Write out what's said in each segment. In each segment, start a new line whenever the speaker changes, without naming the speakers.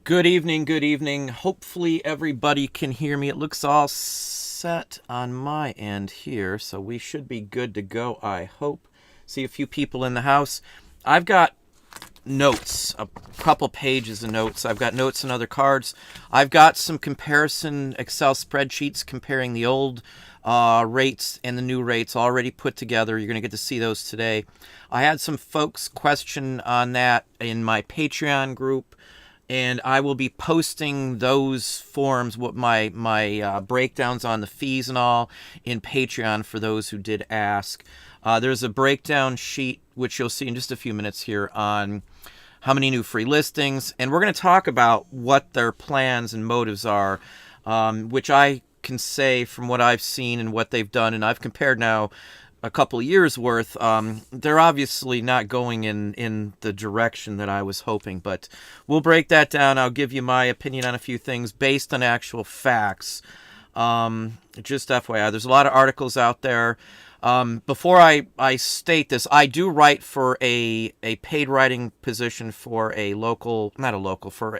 Good evening, good evening. Hopefully everybody can hear me. It looks all set on my end here, so we should be good to go, I hope. See a few people in the house. I've got notes, a couple pages of notes. I've got notes and other cards. I've got some comparison Excel spreadsheets comparing the old rates and the new rates already put together. You're going to get to see those today. I had some folks question on that in my Patreon group, and I will be posting those forms, what my breakdowns on the fees and all, in Patreon for those who did ask. There's a breakdown sheet, which you'll see in just a few minutes here, on how many new free listings. And we're going to talk about what their plans and motives are, which I can say from what I've seen and what they've done. And I've compared now a couple of years worth. They're obviously not going in the direction that I was hoping, but we'll break that down. I'll give you my opinion on a few things based on actual facts. Just FYI, there's a lot of articles out there. Before I state this, I do write for a paid writing position for for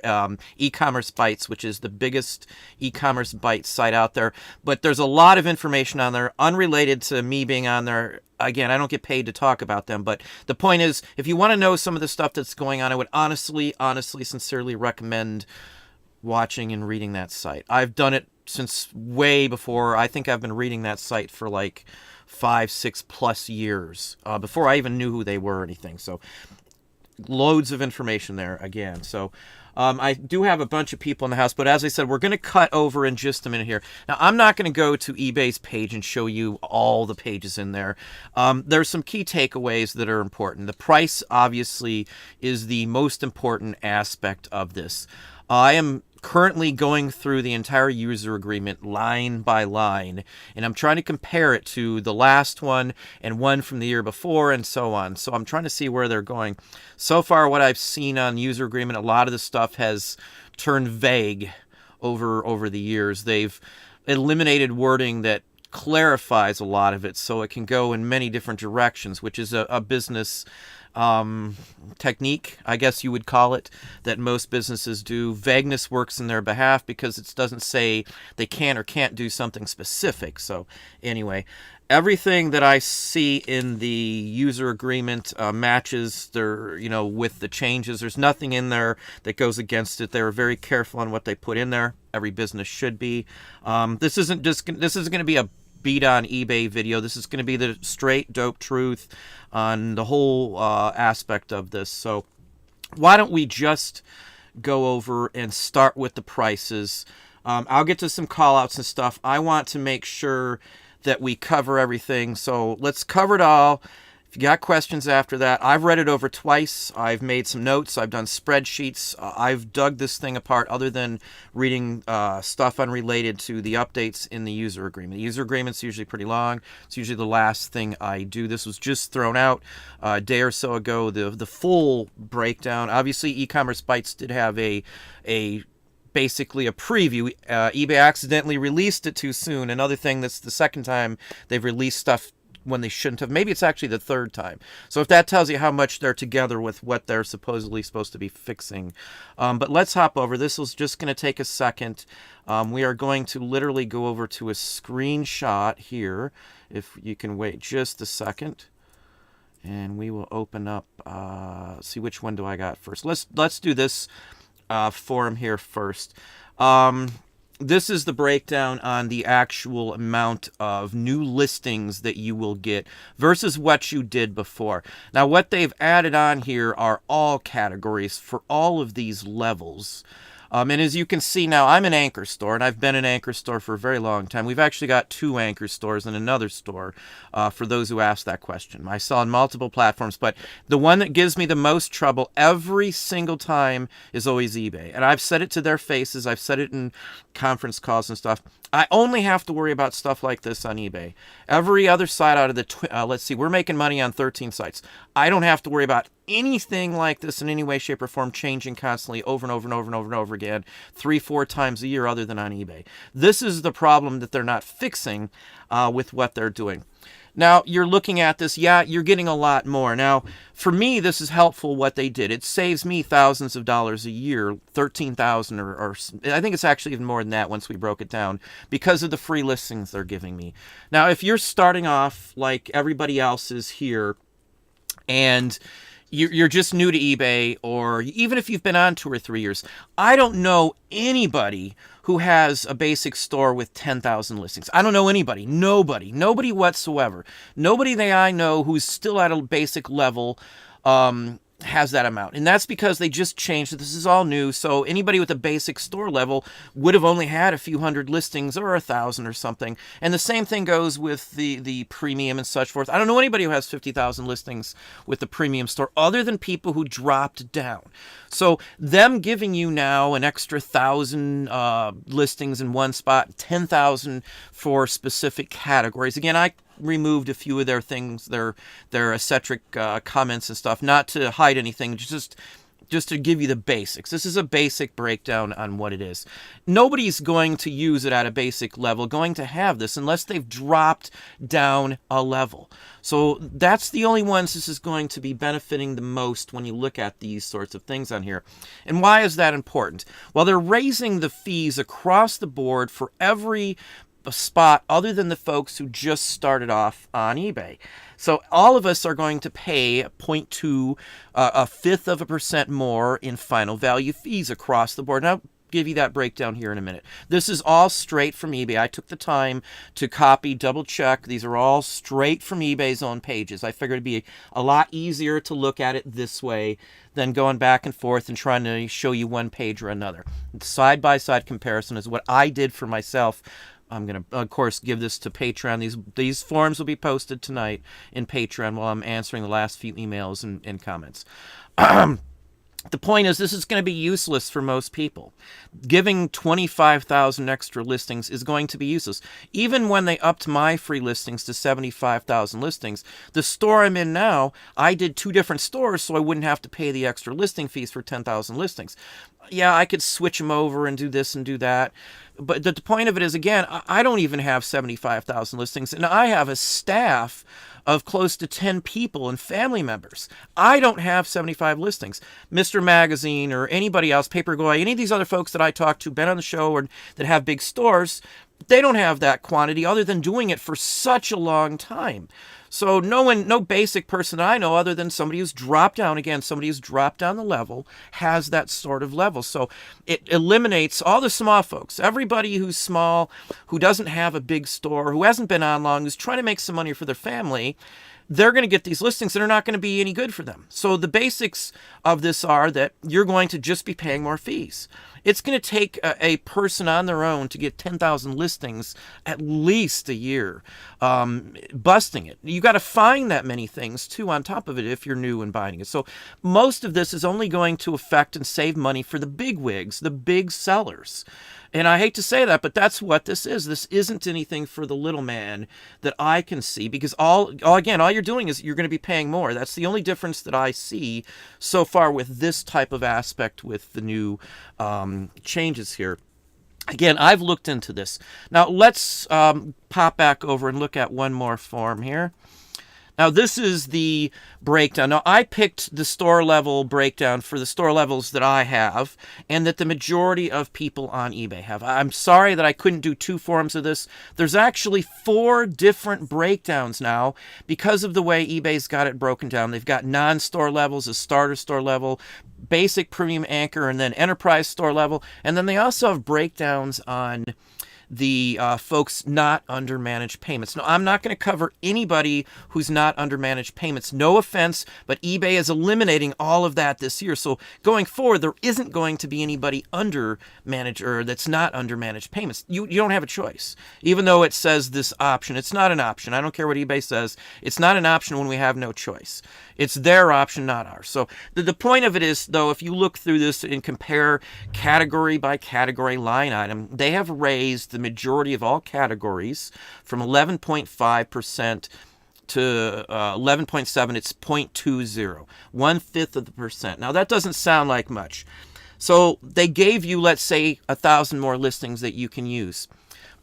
e-commerce bites, which is the biggest e-commerce bite site out there. But there's a lot of information on there unrelated to me being on there. Again, I don't get paid to talk about them, but the point is, if you want to know some of the stuff that's going on, I would honestly, sincerely recommend watching and reading that site. I've done it since way before. I think I've been reading that site for like 5-6+ years before I even knew who they were or anything. So loads of information there again. So I do have a bunch of people in the house, but as I said, we're going to cut over in just a minute here. Now, I'm not going to go to eBay's page and show you all the pages in there. There's some key takeaways that are important. The price, obviously, is the most important aspect of this. I am currently going through the entire user agreement line by line, and I'm trying to compare it to the last one and one from the year before and so on. So I'm trying to see where they're going. So far, what I've seen on user agreement, a lot of the stuff has turned vague over the years. They've eliminated wording that clarifies a lot of it so it can go in many different directions, which is a business technique, I guess you would call it, that most businesses do. Vagueness works in their behalf because it doesn't say they can or can't do something specific. So anyway, everything that I see in the user agreement matches with the changes. There's nothing in there that goes against it. They were very careful on what they put in there. Every business should be. This isn't going to be a beat on eBay video. This is going to be the straight dope truth on the whole aspect of this. So why don't we just go over and start with the prices. I'll get to some call outs and stuff. I want to make sure that we cover everything, so let's cover it all. If you got questions after that, I've read it over twice. I've made some notes. I've done spreadsheets. I've dug this thing apart other than reading stuff unrelated to the updates in the user agreement. The user agreement's usually pretty long. It's usually the last thing I do. This was just thrown out a day or so ago, the full breakdown. Obviously, e-commerce bites did have basically a preview. eBay accidentally released it too soon. Another thing, that's the second time they've released stuff when they shouldn't have. Maybe it's actually the third time. So if that tells you how much they're together with what they're supposedly supposed to be fixing. But let's hop over. This is just going to take a second. We are going to literally go over to a screenshot here. If you can wait just a second. And we will open up, see which one do I got first. Let's do this form here first. This is the breakdown on the actual amount of new listings that you will get versus what you did before. Now, what they've added on here are all categories for all of these levels. And as you can see now, I'm an Anchor store, and I've been an Anchor store for a very long time. We've actually got 2 Anchor stores and another store for those who asked that question. I sell on multiple platforms, but the one that gives me the most trouble every single time is always eBay. And I've said it to their faces. I've said it in conference calls and stuff. I only have to worry about stuff like this on eBay. Every other site out of the, let's see, we're making money on 13 sites. I don't have to worry about anything like this in any way, shape, or form changing constantly over and over and over and over and over again 3-4 times a year other than on eBay. This is the problem that they're not fixing with what they're doing. Now, you're looking at this, yeah, you're getting a lot more. Now, for me, this is helpful what they did. It saves me thousands of dollars a year, 13,000 or I think it's actually even more than that once we broke it down, because of the free listings they're giving me. Now, if you're starting off like everybody else is here, and you're just new to eBay, or even if you've been on 2 or 3 years, I don't know anybody who has a basic store with 10,000 listings. I don't know anybody. Nobody whatsoever. Nobody that I know who's still at a basic level has that amount. And that's because they just changed it. This is all new. So anybody with a basic store level would have only had a few hundred listings or 1,000 or something. And the same thing goes with the premium and such forth. I don't know anybody who has 50,000 listings with the premium store other than people who dropped down. So them giving you now an extra 1,000 listings in one spot, 10,000 for specific categories. Again, I removed a few of their things, their eccentric comments and stuff, not to hide anything, just to give you the basics. This is a basic breakdown on what it is. Nobody's going to use it at a basic level, going to have this, unless they've dropped down a level. So that's the only ones this is going to be benefiting the most when you look at these sorts of things on here. And why is that important? Well, they're raising the fees across the board for every spot other than the folks who just started off on eBay. So all of us are going to pay 0.2, a fifth of a percent more in final value fees across the board. Now, I'll give you that breakdown here in a minute. This is all straight from eBay. I took the time to copy, double check. These are all straight from eBay's own pages. I figured it'd be a lot easier to look at it this way than going back and forth and trying to show you one page or another. Side-by-side comparison is what I did for myself. I'm going to, of course, give this to Patreon. These forms will be posted tonight in Patreon while I'm answering the last few emails and comments. The point is, this is going to be useless for most people. Giving 25,000 extra listings is going to be useless. Even when they upped my free listings to 75,000 listings, the store I'm in now, I did 2 different stores so I wouldn't have to pay the extra listing fees for 10,000 listings. Yeah, I could switch them over and do this and do that. But the point of it is, again, I don't even have 75,000 listings, and I have a staff of close to 10 people and family members. I don't have 75 listings. Mr. Magazine or anybody else, Paperboy, any of these other folks that I talk to, been on the show, or that have big stores, they don't have that quantity other than doing it for such a long time. So no basic person I know other than somebody who's dropped down, again, somebody who's dropped down the level, has that sort of level. So it eliminates all the small folks. Everybody who's small, who doesn't have a big store, who hasn't been on long, who's trying to make some money for their family, they're going to get these listings that are not going to be any good for them. So the basics of this are that you're going to just be paying more fees. It's going to take a person on their own to get 10,000 listings at least a year, busting it. You got to find that many things, too, on top of it if you're new and buying it. So most of this is only going to affect and save money for the big wigs, the big sellers. And I hate to say that, but that's what this is. This isn't anything for the little man that I can see, because all you're doing is you're going to be paying more. That's the only difference that I see so far with this type of aspect with the new changes here. Again, I've looked into this. Now, let's pop back over and look at one more form here. Now, this is the breakdown. Now, I picked the store level breakdown for the store levels that I have and that the majority of people on eBay have. I'm sorry that I couldn't do 2 forms of this. There's actually 4 different breakdowns now because of the way eBay's got it broken down. They've got non-store levels, a starter store level, basic, premium, anchor, and then enterprise store level. And then they also have breakdowns on the folks not under managed payments. Now, I'm not going to cover anybody who's not under managed payments. No offense, but eBay is eliminating all of that this year. So going forward, there isn't going to be anybody under managed or that's not under managed payments. You don't have a choice. Even though it says this option, it's not an option. I don't care what eBay says. It's not an option when we have no choice. It's their option, not ours. So the point of it is, though, if you look through this and compare category by category line item, they have raised the majority of all categories from 11.5% to 11.7. It's 0.20, 1/5 of the percent. Now, that doesn't sound like much. So they gave you, let's say, 1,000 more listings that you can use.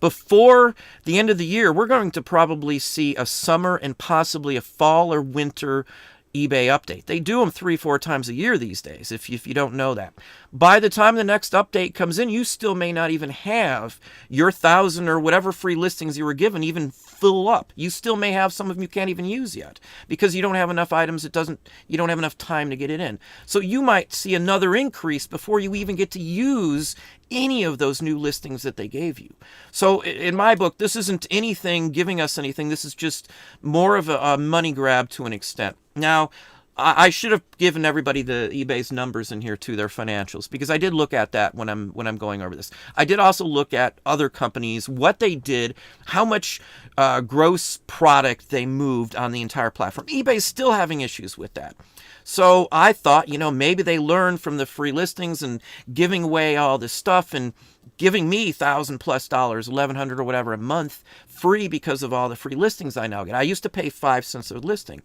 Before the end of the year, we're going to probably see a summer and possibly a fall or winter eBay update. They do them 3-4 times a year these days, if you don't know that. By the time the next update comes in, you still may not even have your 1,000 or whatever free listings you were given even fill up. You still may have some of them you can't even use yet because you don't have enough items. You don't have enough time to get it in. So you might see another increase before you even get to use any of those new listings that they gave you. So in my book, this isn't anything giving us anything. This is just more of a money grab to an extent. Now, I should have given everybody the eBay's numbers in here too, their financials, because I did look at that when I'm going over this. I did also look at other companies, what they did, how much gross product they moved on the entire platform. eBay's still having issues with that. So I thought, maybe they learned from the free listings and giving away all this stuff and giving me $1,000+ $1,100 or whatever a month free because of all the free listings I now get. I used to pay 5 cents a listing.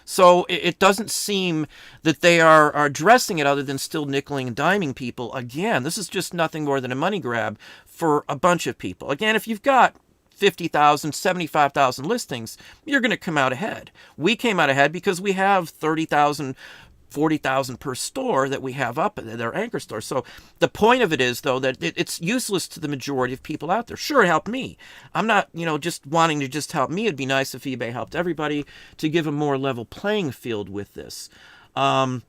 So it doesn't seem that they are addressing it other than still nickeling and diming people. Again, this is just nothing more than a money grab for a bunch of people. Again, if you've got 50,000, 75,000 listings, you're going to come out ahead. We came out ahead because we have 30,000, 40,000 per store that we have up at their anchor store. So the point of it is, though, that it's useless to the majority of people out there. Sure, it helped me. I'm not, just wanting to just help me. It'd be nice if eBay helped everybody to give a more level playing field with this. I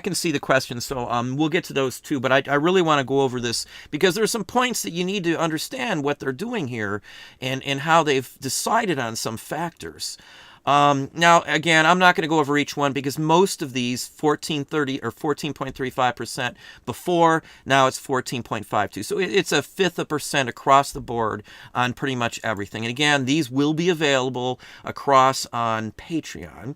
can see the questions, so we'll get to those too. But I really want to go over this because there are some points that you need to understand what they're doing here and how they've decided on some factors. Now, again, I'm not going to go over each one because most of these 14.30 or 14.35% before, now it's 14.52. So it's 1/5% across the board on pretty much everything. And again, these will be available across on Patreon.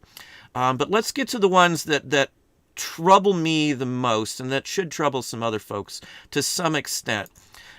But let's get to the ones that trouble me the most and that should trouble some other folks to some extent.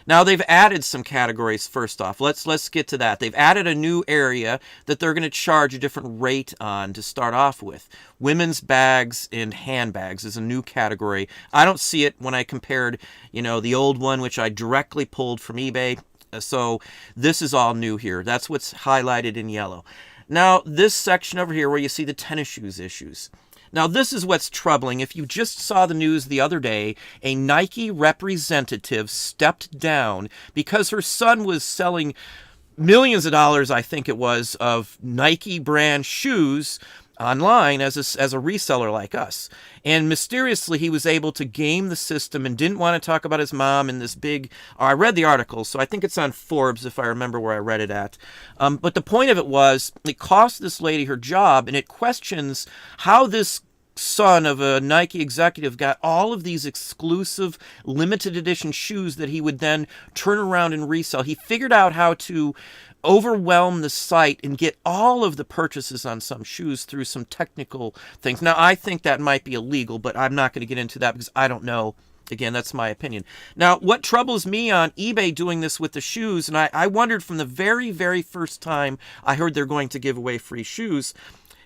Now, they've added some categories first off. Let's get to that. They've added a new area that they're going to charge a different rate on to start off with. Women's bags and handbags is a new category. I don't see it when I compared, the old one, which I directly pulled from eBay. So this is all new here. That's what's highlighted in yellow. Now, this section over here where you see the tennis shoes issues. Now, this is what's troubling. If you just saw the news the other day, a Nike representative stepped down because her son was selling millions of dollars, I think it was, of Nike brand shoes online as a reseller like us. And mysteriously, he was able to game the system and didn't want to talk about his mom in this big... I read the article, so I think it's on Forbes if I remember where I read it at. But the point of it was, it cost this lady her job, and it questions how this son of a Nike executive got all of these exclusive limited edition shoes that he would then turn around and resell. He figured out how to overwhelm the site and get all of the purchases on some shoes through some technical things. Now, I think that might be illegal, but I'm not going to get into that because I don't know. Again, that's my opinion. Now, what troubles me on eBay doing this with the shoes, and I wondered from the very, very first time I heard they're going to give away free shoes.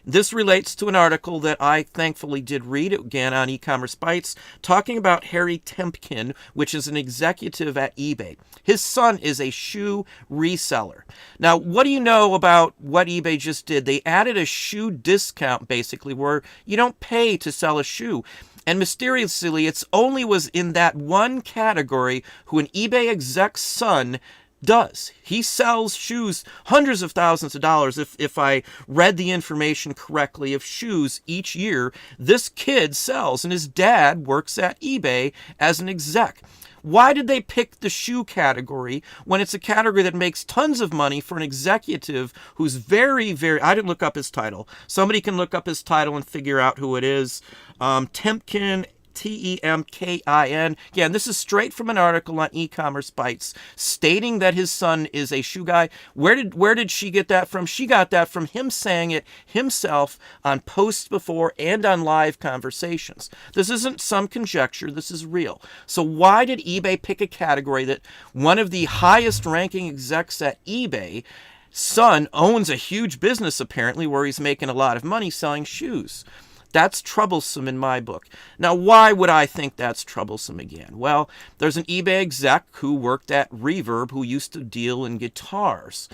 This relates to an article that I thankfully did read, again, on E-Commerce Bytes, talking about Harry Temkin, which is an executive at eBay. His son is a shoe reseller. Now, what do you know about what eBay just did? They added a shoe discount, basically, where you don't pay to sell a shoe. And mysteriously, it's only was in that one category who an eBay exec's son does. He sells shoes, hundreds of thousands of dollars, if I read the information correctly, of shoes each year this kid sells, and his dad works at eBay as an exec. Why did they pick the shoe category when it's a category that makes tons of money for an executive who's very, very... I didn't look up his title. Somebody can look up his title and figure out who it is. Temkin, Temkin. Again, this is straight from an article on E-Commerce Bytes stating that his son is a shoe guy. Where did she get that from? She got that from him saying it himself on posts before and on live conversations. This isn't some conjecture. This is real. So why did eBay pick a category that one of the highest ranking execs at eBay, son, owns a huge business apparently where he's making a lot of money selling shoes? That's troublesome in my book. Now, why would I think that's troublesome again? Well, there's an eBay exec who worked at Reverb who used to deal in guitars.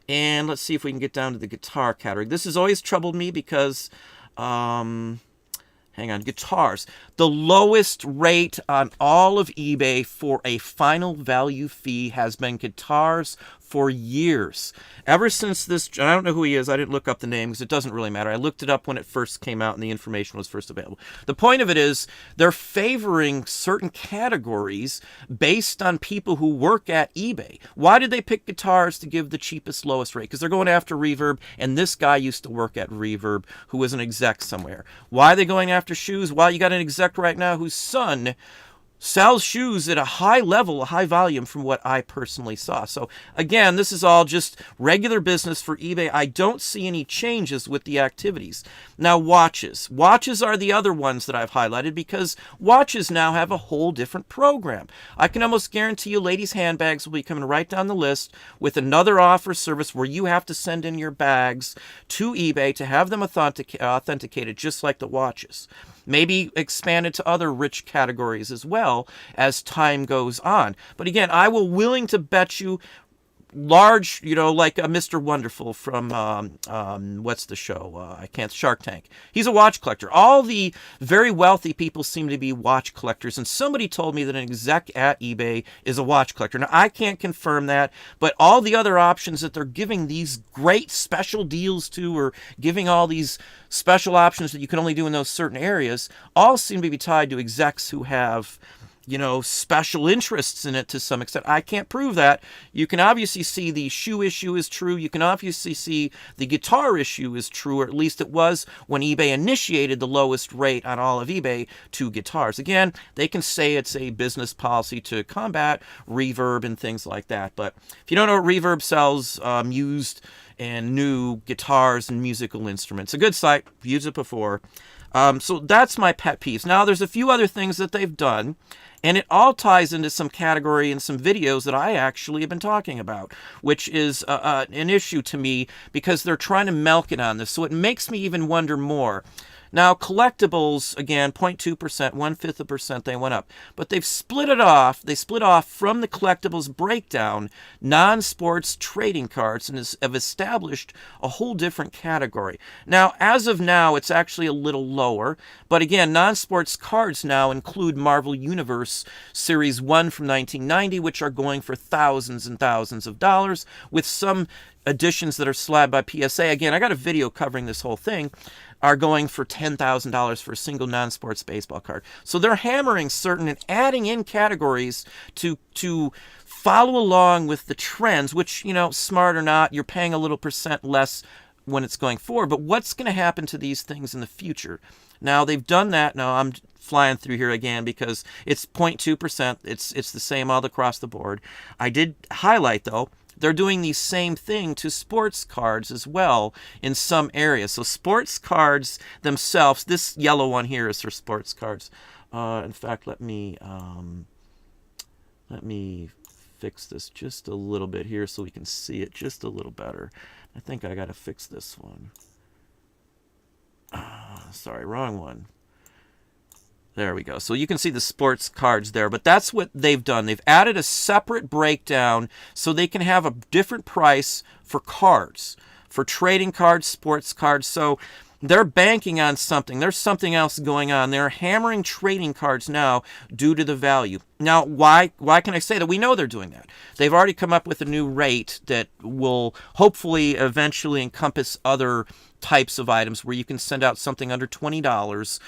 And let's see if we can get down to the guitar category. This has always troubled me because, hang on, guitars. The lowest rate on all of eBay for a final value fee has been guitars for years. Ever since this, I don't know who he is, I didn't look up the name because it doesn't really matter. I looked it up when it first came out and the information was first available. The point of it is they're favoring certain categories based on people who work at eBay. Why did they pick guitars to give the cheapest, lowest rate? Because they're going after Reverb, and this guy used to work at Reverb who was an exec somewhere. Why are they going after shoes? Well, you got an exec right now whose son sells shoes at a high level, a high volume from what I personally saw. So again, this is all just regular business for eBay. I don't see any changes with the activities. Now, watches. Watches are the other ones that I've highlighted because watches now have a whole different program. I can almost guarantee you ladies' handbags will be coming right down the list with another offer service where you have to send in your bags to eBay to have them authenticated just like the watches. Maybe expanded to other rich categories as well as time goes on. But again, I will willing to bet you large, like Mr. Wonderful from, what's the show? Shark Tank. He's a watch collector. All the very wealthy people seem to be watch collectors, and somebody told me that an exec at eBay is a watch collector. Now, I can't confirm that, but all the other options that they're giving these great special deals to, or giving all these special options that you can only do in those certain areas, all seem to be tied to execs who have special interests in it to some extent. I can't prove that. You can obviously see the shoe issue is true. You can obviously see the guitar issue is true, or at least it was when eBay initiated the lowest rate on all of eBay to guitars. Again, they can say it's a business policy to combat Reverb and things like that. But if you don't know what Reverb sells, used and new guitars and musical instruments. A good site. Used it before. So that's my pet peeves. Now, there's a few other things that they've done, and it all ties into some category and some videos that I actually have been talking about, which is an issue to me because they're trying to milk it on this. So it makes me even wonder more. Now, collectibles, again, 0.2%, 0.1% they went up. But they've split it off. They split off from the collectibles breakdown non-sports trading cards and have established a whole different category. Now, as of now, it's actually a little lower. But again, non-sports cards now include Marvel Universe Series 1 from 1990, which are going for thousands and thousands of dollars, with some editions that are slabbed by PSA. Again, I got a video covering this whole thing. Are going for $10,000 for a single non-sports baseball card. So they're hammering certain and adding in categories to follow along with the trends, which, smart or not, you're paying a little percent less when it's going forward. But what's going to happen to these things in the future? Now, they've done that. Now, I'm flying through here again because it's 0.2%. It's the same all across the board. I did highlight, though, they're doing the same thing to sports cards as well in some areas. So sports cards themselves, this yellow one here is for sports cards. In fact, let me fix this just a little bit here so we can see it just a little better. I think I got to fix this one. Sorry, wrong one. There we go. So you can see the sports cards there, but that's what they've done. They've added a separate breakdown so they can have a different price for cards, for trading cards, sports cards. So they're banking on something. There's something else going on. They're hammering trading cards now due to the value. Now, why can I say that? We know they're doing that. They've already come up with a new rate that will hopefully eventually encompass other types of items where you can send out something under $20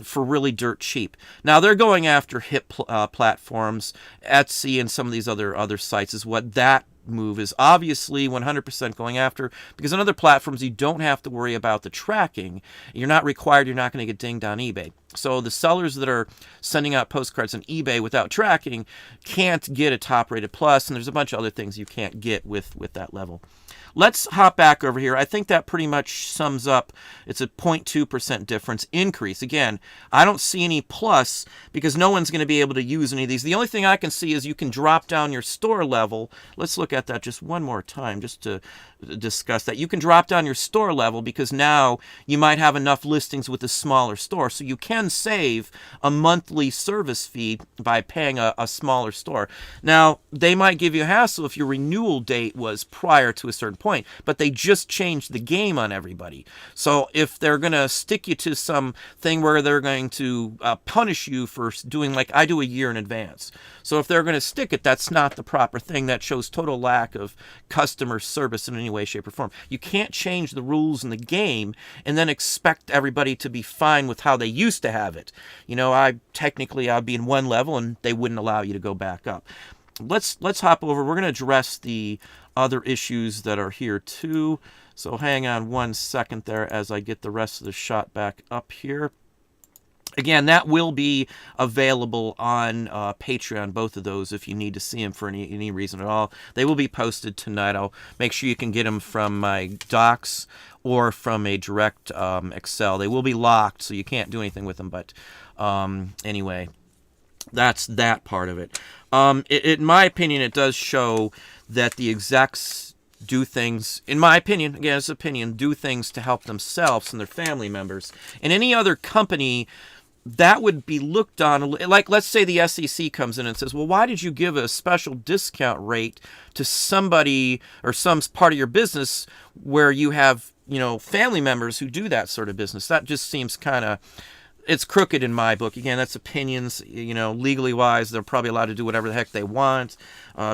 for really dirt cheap. Now, they're going after hip platforms. Etsy and some of these other sites is what that move is obviously 100% going after, because on other platforms you don't have to worry about the tracking. You're not required. You're not going to get dinged on eBay. So the sellers that are sending out postcards on eBay without tracking can't get a top-rated plus, and there's a bunch of other things you can't get with that level. Let's hop back over here. I think that pretty much sums up. It's a 0.2% difference increase. Again, I don't see any plus because no one's going to be able to use any of these. The only thing I can see is you can drop down your store level. Let's look at that just one more time just to discuss that. You can drop down your store level because now you might have enough listings with a smaller store. So you can save a monthly service fee by paying a smaller store. Now, they might give you a hassle if your renewal date was prior to a certain point, but they just changed the game on everybody. So if they're going to stick you to some thing where they're going to punish you for doing, like I do, a year in advance. So if they're going to stick it, that's not the proper thing. That shows total lack of customer service in any way, shape, or form. You can't change the rules in the game and then expect everybody to be fine with how they used to have it. You know, I'd be in one level and they wouldn't allow you to go back up. Let's hop over. We're going to address the other issues that are here too. So hang on 1 second there as I get the rest of the shot back up here. Again, that will be available on Patreon, both of those, if you need to see them for any reason at all. They will be posted tonight. I'll make sure you can get them from my docs or from a direct Excel. They will be locked, so you can't do anything with them. But anyway, that's that part of it. In my opinion, it does show that the execs do things, in my opinion, again, it's opinion, do things to help themselves and their family members. And any other company that would be looked on, like let's say the SEC comes in and says, well, why did you give a special discount rate to somebody or some part of your business where you have, family members who do that sort of business? That just seems kind of, it's crooked in my book. Again, that's opinions. Legally wise, they're probably allowed to do whatever the heck they want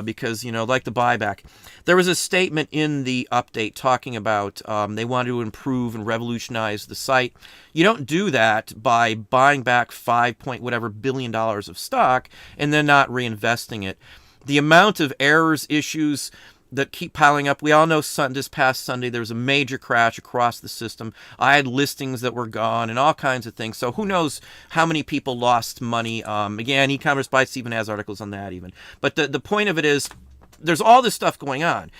because, like the buyback. There was a statement in the update talking about they wanted to improve and revolutionize the site. You don't do that by buying back $5 billion of stock and then not reinvesting it. The amount of errors, issues that keep piling up. We all know this past Sunday there was a major crash across the system. I had listings that were gone and all kinds of things. So who knows how many people lost money. Again, E-commerce Bytes even has articles on that even. But the point of it is there's all this stuff going on.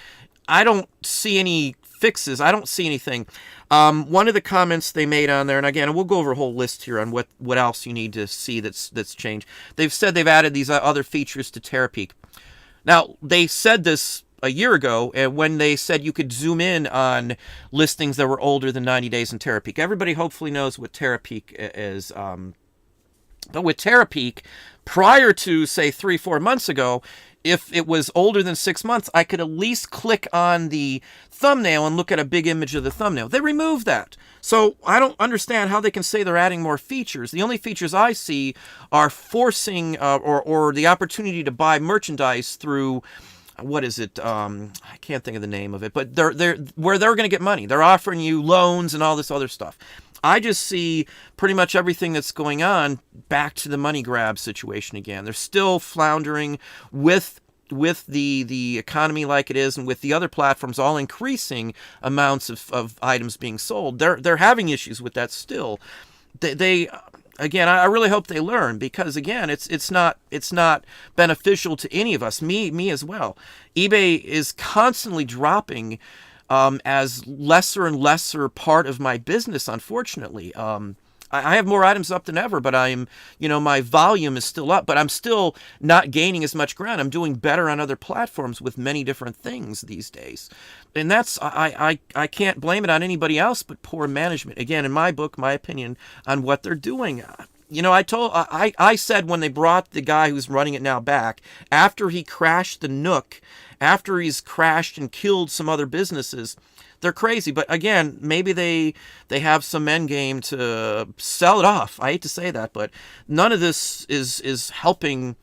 I don't see any fixes. I don't see anything. One of the comments they made on there, and again, we'll go over a whole list here on what else you need to see that's changed. They've said they've added these other features to Terapeak. Now, they said this a year ago, and when they said you could zoom in on listings that were older than 90 days in Terapeak. Everybody hopefully knows what Terapeak is. But with Terapeak, prior to, say, 3-4 months ago, if it was older than 6 months, I could at least click on the thumbnail and look at a big image of the thumbnail. They removed that. So I don't understand how they can say they're adding more features. The only features I see are forcing or the opportunity to buy merchandise through, what is it? I can't think of the name of it, but they're where they're going to get money. They're offering you loans and all this other stuff. I just see pretty much everything that's going on back to the money grab situation again. They're still floundering with the economy like it is, and with the other platforms all increasing amounts of items being sold. They're having issues with that still. They again, I really hope they learn, because again, it's not beneficial to any of us, me as well. eBay is constantly dropping as lesser and lesser part of my business, unfortunately. I have more items up than ever, but my volume is still up, but I'm still not gaining as much ground. I'm doing better on other platforms with many different things these days. And that's, I can't blame it on anybody else but poor management. Again, in my book, my opinion on what they're doing. I said when they brought the guy who's running it now back, after he crashed the Nook, after he's crashed and killed some other businesses, they're crazy. But again, maybe they have some end game to sell it off. I hate to say that, but none of this is helping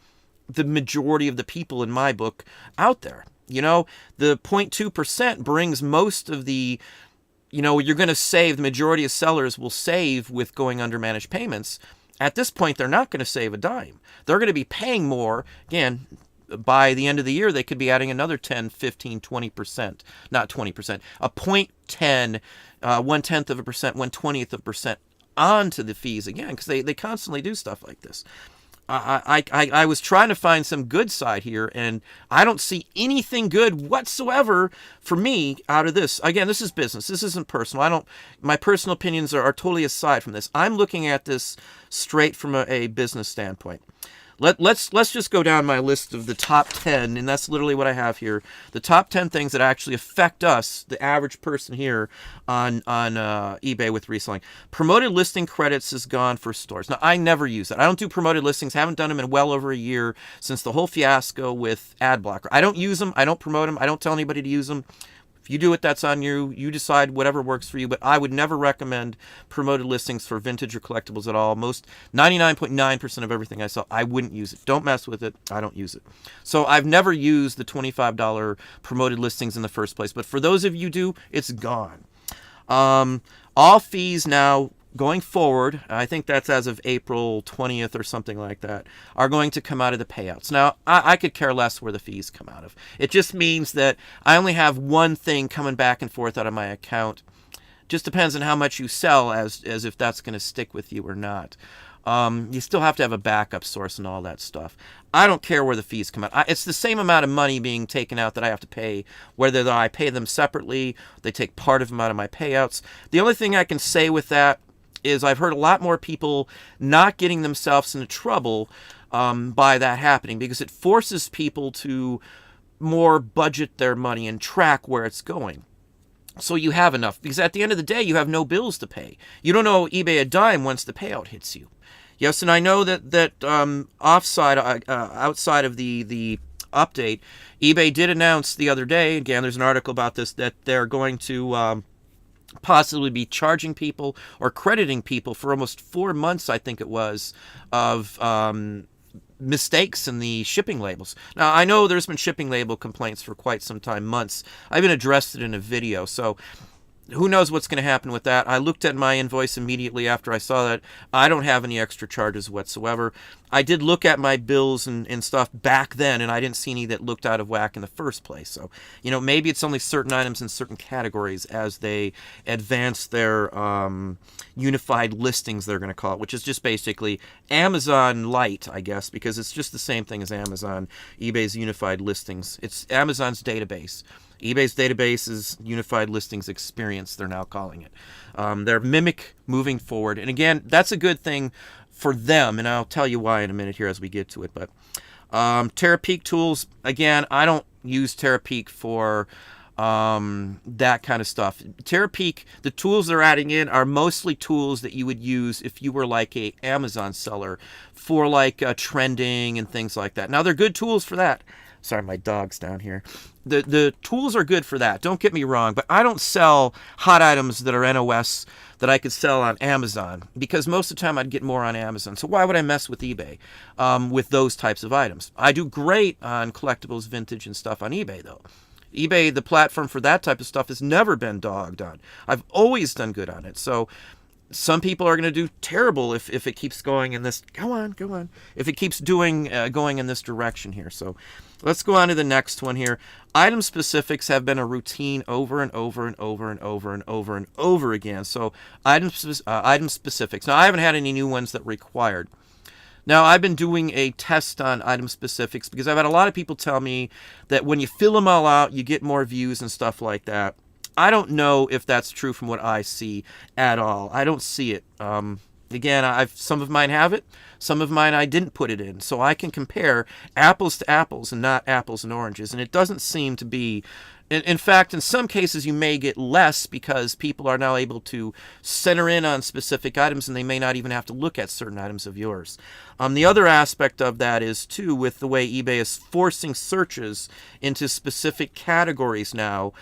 the majority of the people in my book out there. The 0.2% brings most of the, you're going to save, the majority of sellers will save with going under managed payments. At this point, they're not going to save a dime. They're going to be paying more. Again, by the end of the year, they could be adding another 10, 15, 20%, not 20%, a 0.10, 1/10 of a percent, 1/20th of a percent onto the fees again, because they constantly do stuff like this. I was trying to find some good side here, and I don't see anything good whatsoever for me out of this. Again, this is business. This isn't personal. My personal opinions are totally aside from this. I'm looking at this straight from a business standpoint. Let's just go down my list of the top 10, and that's literally what I have here. The top 10 things that actually affect us, the average person here on eBay with reselling. Promoted listing credits is gone for stores. Now, I never use it. I don't do promoted listings. Haven't done them in well over a year since the whole fiasco with ad blocker. I don't use them. I don't promote them. I don't tell anybody to use them. If you do it, that's on you. You decide whatever works for you. But I would never recommend promoted listings for vintage or collectibles at all. 99.9% of everything I sell, I wouldn't use it. Don't mess with it. I don't use it. So I've never used the $25 promoted listings in the first place. But for those of you who do, it's gone. All fees now, going forward, I think that's as of April 20th or something like that, are going to come out of the payouts. Now, I could care less where the fees come out of. It just means that I only have one thing coming back and forth out of my account. Just depends on how much you sell as if that's going to stick with you or not. You still have to have a backup source and all that stuff. I don't care where the fees come out. It's the same amount of money being taken out that I have to pay, whether I pay them separately, they take part of them out of my payouts. The only thing I can say with that is I've heard a lot more people not getting themselves into trouble by that happening, because it forces people to more budget their money and track where it's going. So you have enough, because at the end of the day, you have no bills to pay. You don't owe eBay a dime once the payout hits you. Yes, and I know that outside of the update, eBay did announce the other day, again, there's an article about this, that they're going to possibly be charging people or crediting people for almost 4 months, I think it was, of mistakes in the shipping labels. Now, I know there's been shipping label complaints for quite some time, months. I even addressed it in a video, so who knows what's going to happen with that. I looked at my invoice immediately after I saw that. I don't have any extra charges whatsoever. I did look at my bills and stuff back then, and I didn't see any that looked out of whack in the first place. So, maybe it's only certain items in certain categories as they advance their unified listings, they're going to call it, which is just basically Amazon Lite, I guess, because it's just the same thing as Amazon, eBay's unified listings. It's Amazon's database. eBay's database is Unified Listings Experience, they're now calling it. They're Mimic moving forward. And again, that's a good thing for them, and I'll tell you why in a minute here as we get to it. But Terapeak tools, again, I don't use Terapeak for that kind of stuff. Terapeak, the tools they're adding in are mostly tools that you would use if you were like a Amazon seller for like trending and things like that. Now, they're good tools for that. Sorry, my dog's down here. The tools are good for that. Don't get me wrong, but I don't sell hot items that are NOS that I could sell on Amazon, because most of the time I'd get more on Amazon. So why would I mess with eBay with those types of items? I do great on collectibles, vintage, and stuff on eBay, though. eBay, the platform for that type of stuff, has never been dogged on. I've always done good on it. So some people are going to do terrible if it keeps going in this. Go on. If it keeps going in this direction here. So let's go on to the next one here. Item specifics have been a routine over and over and over and over and over and over again. So item specifics. Now, I haven't had any new ones that required. Now, I've been doing a test on item specifics because I've had a lot of people tell me that when you fill them all out, you get more views and stuff like that. I don't know if that's true from what I see at all. I don't see it. Again, some of mine have it. Some of mine I didn't put it in. So I can compare apples to apples and not apples and oranges. And it doesn't seem to be. In fact, in some cases, you may get less because people are now able to center in on specific items, and they may not even have to look at certain items of yours. The other aspect of that is, too, with the way eBay is forcing searches into specific categories now,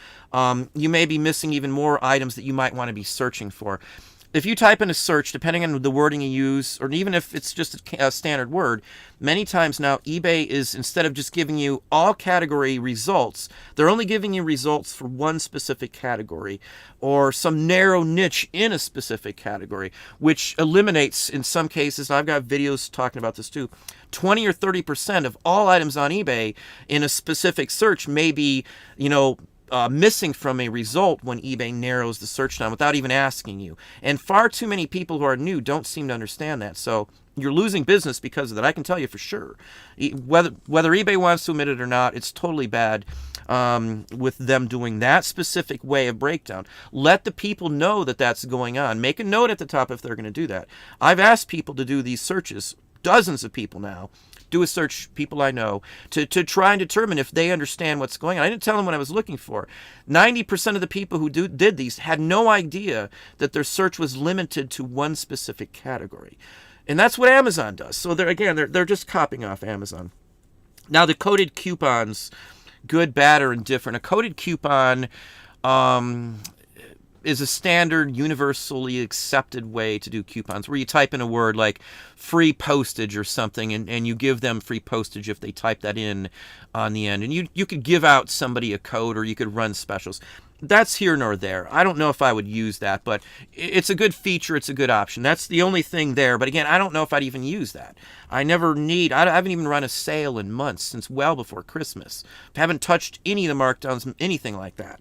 you may be missing even more items that you might want to be searching for. If you type in a search, depending on the wording you use, or even if it's just a standard word, many times now eBay is, instead of just giving you all category results, they're only giving you results for one specific category or some narrow niche in a specific category, which eliminates, in some cases, and I've got videos talking about this too, 20 or 30% of all items on eBay in a specific search may be, missing from a result when eBay narrows the search down without even asking you. And far too many people who are new don't seem to understand that. So you're losing business because of that. I can tell you for sure. Whether eBay wants to admit it or not, it's totally bad with them doing that specific way of breakdown. Let the people know that that's going on. Make a note at the top if they're going to do that. I've asked people to do these searches dozens of people now, do a search, people I know, to try and determine if they understand what's going on. I didn't tell them what I was looking for. 90% of the people who did these had no idea that their search was limited to one specific category. And that's what Amazon does. So they're just copying off Amazon. Now, the coded coupons, good, bad, or indifferent. A coded coupon is a standard, universally accepted way to do coupons, where you type in a word like free postage or something, and you give them free postage if they type that in on the end. And you could give out somebody a code, or you could run specials. That's here nor there. I don't know if I would use that, but it's a good feature. It's a good option. That's the only thing there. But again, I don't know if I'd even use that. I haven't even run a sale in months, since well before Christmas. I haven't touched any of the markdowns, anything like that.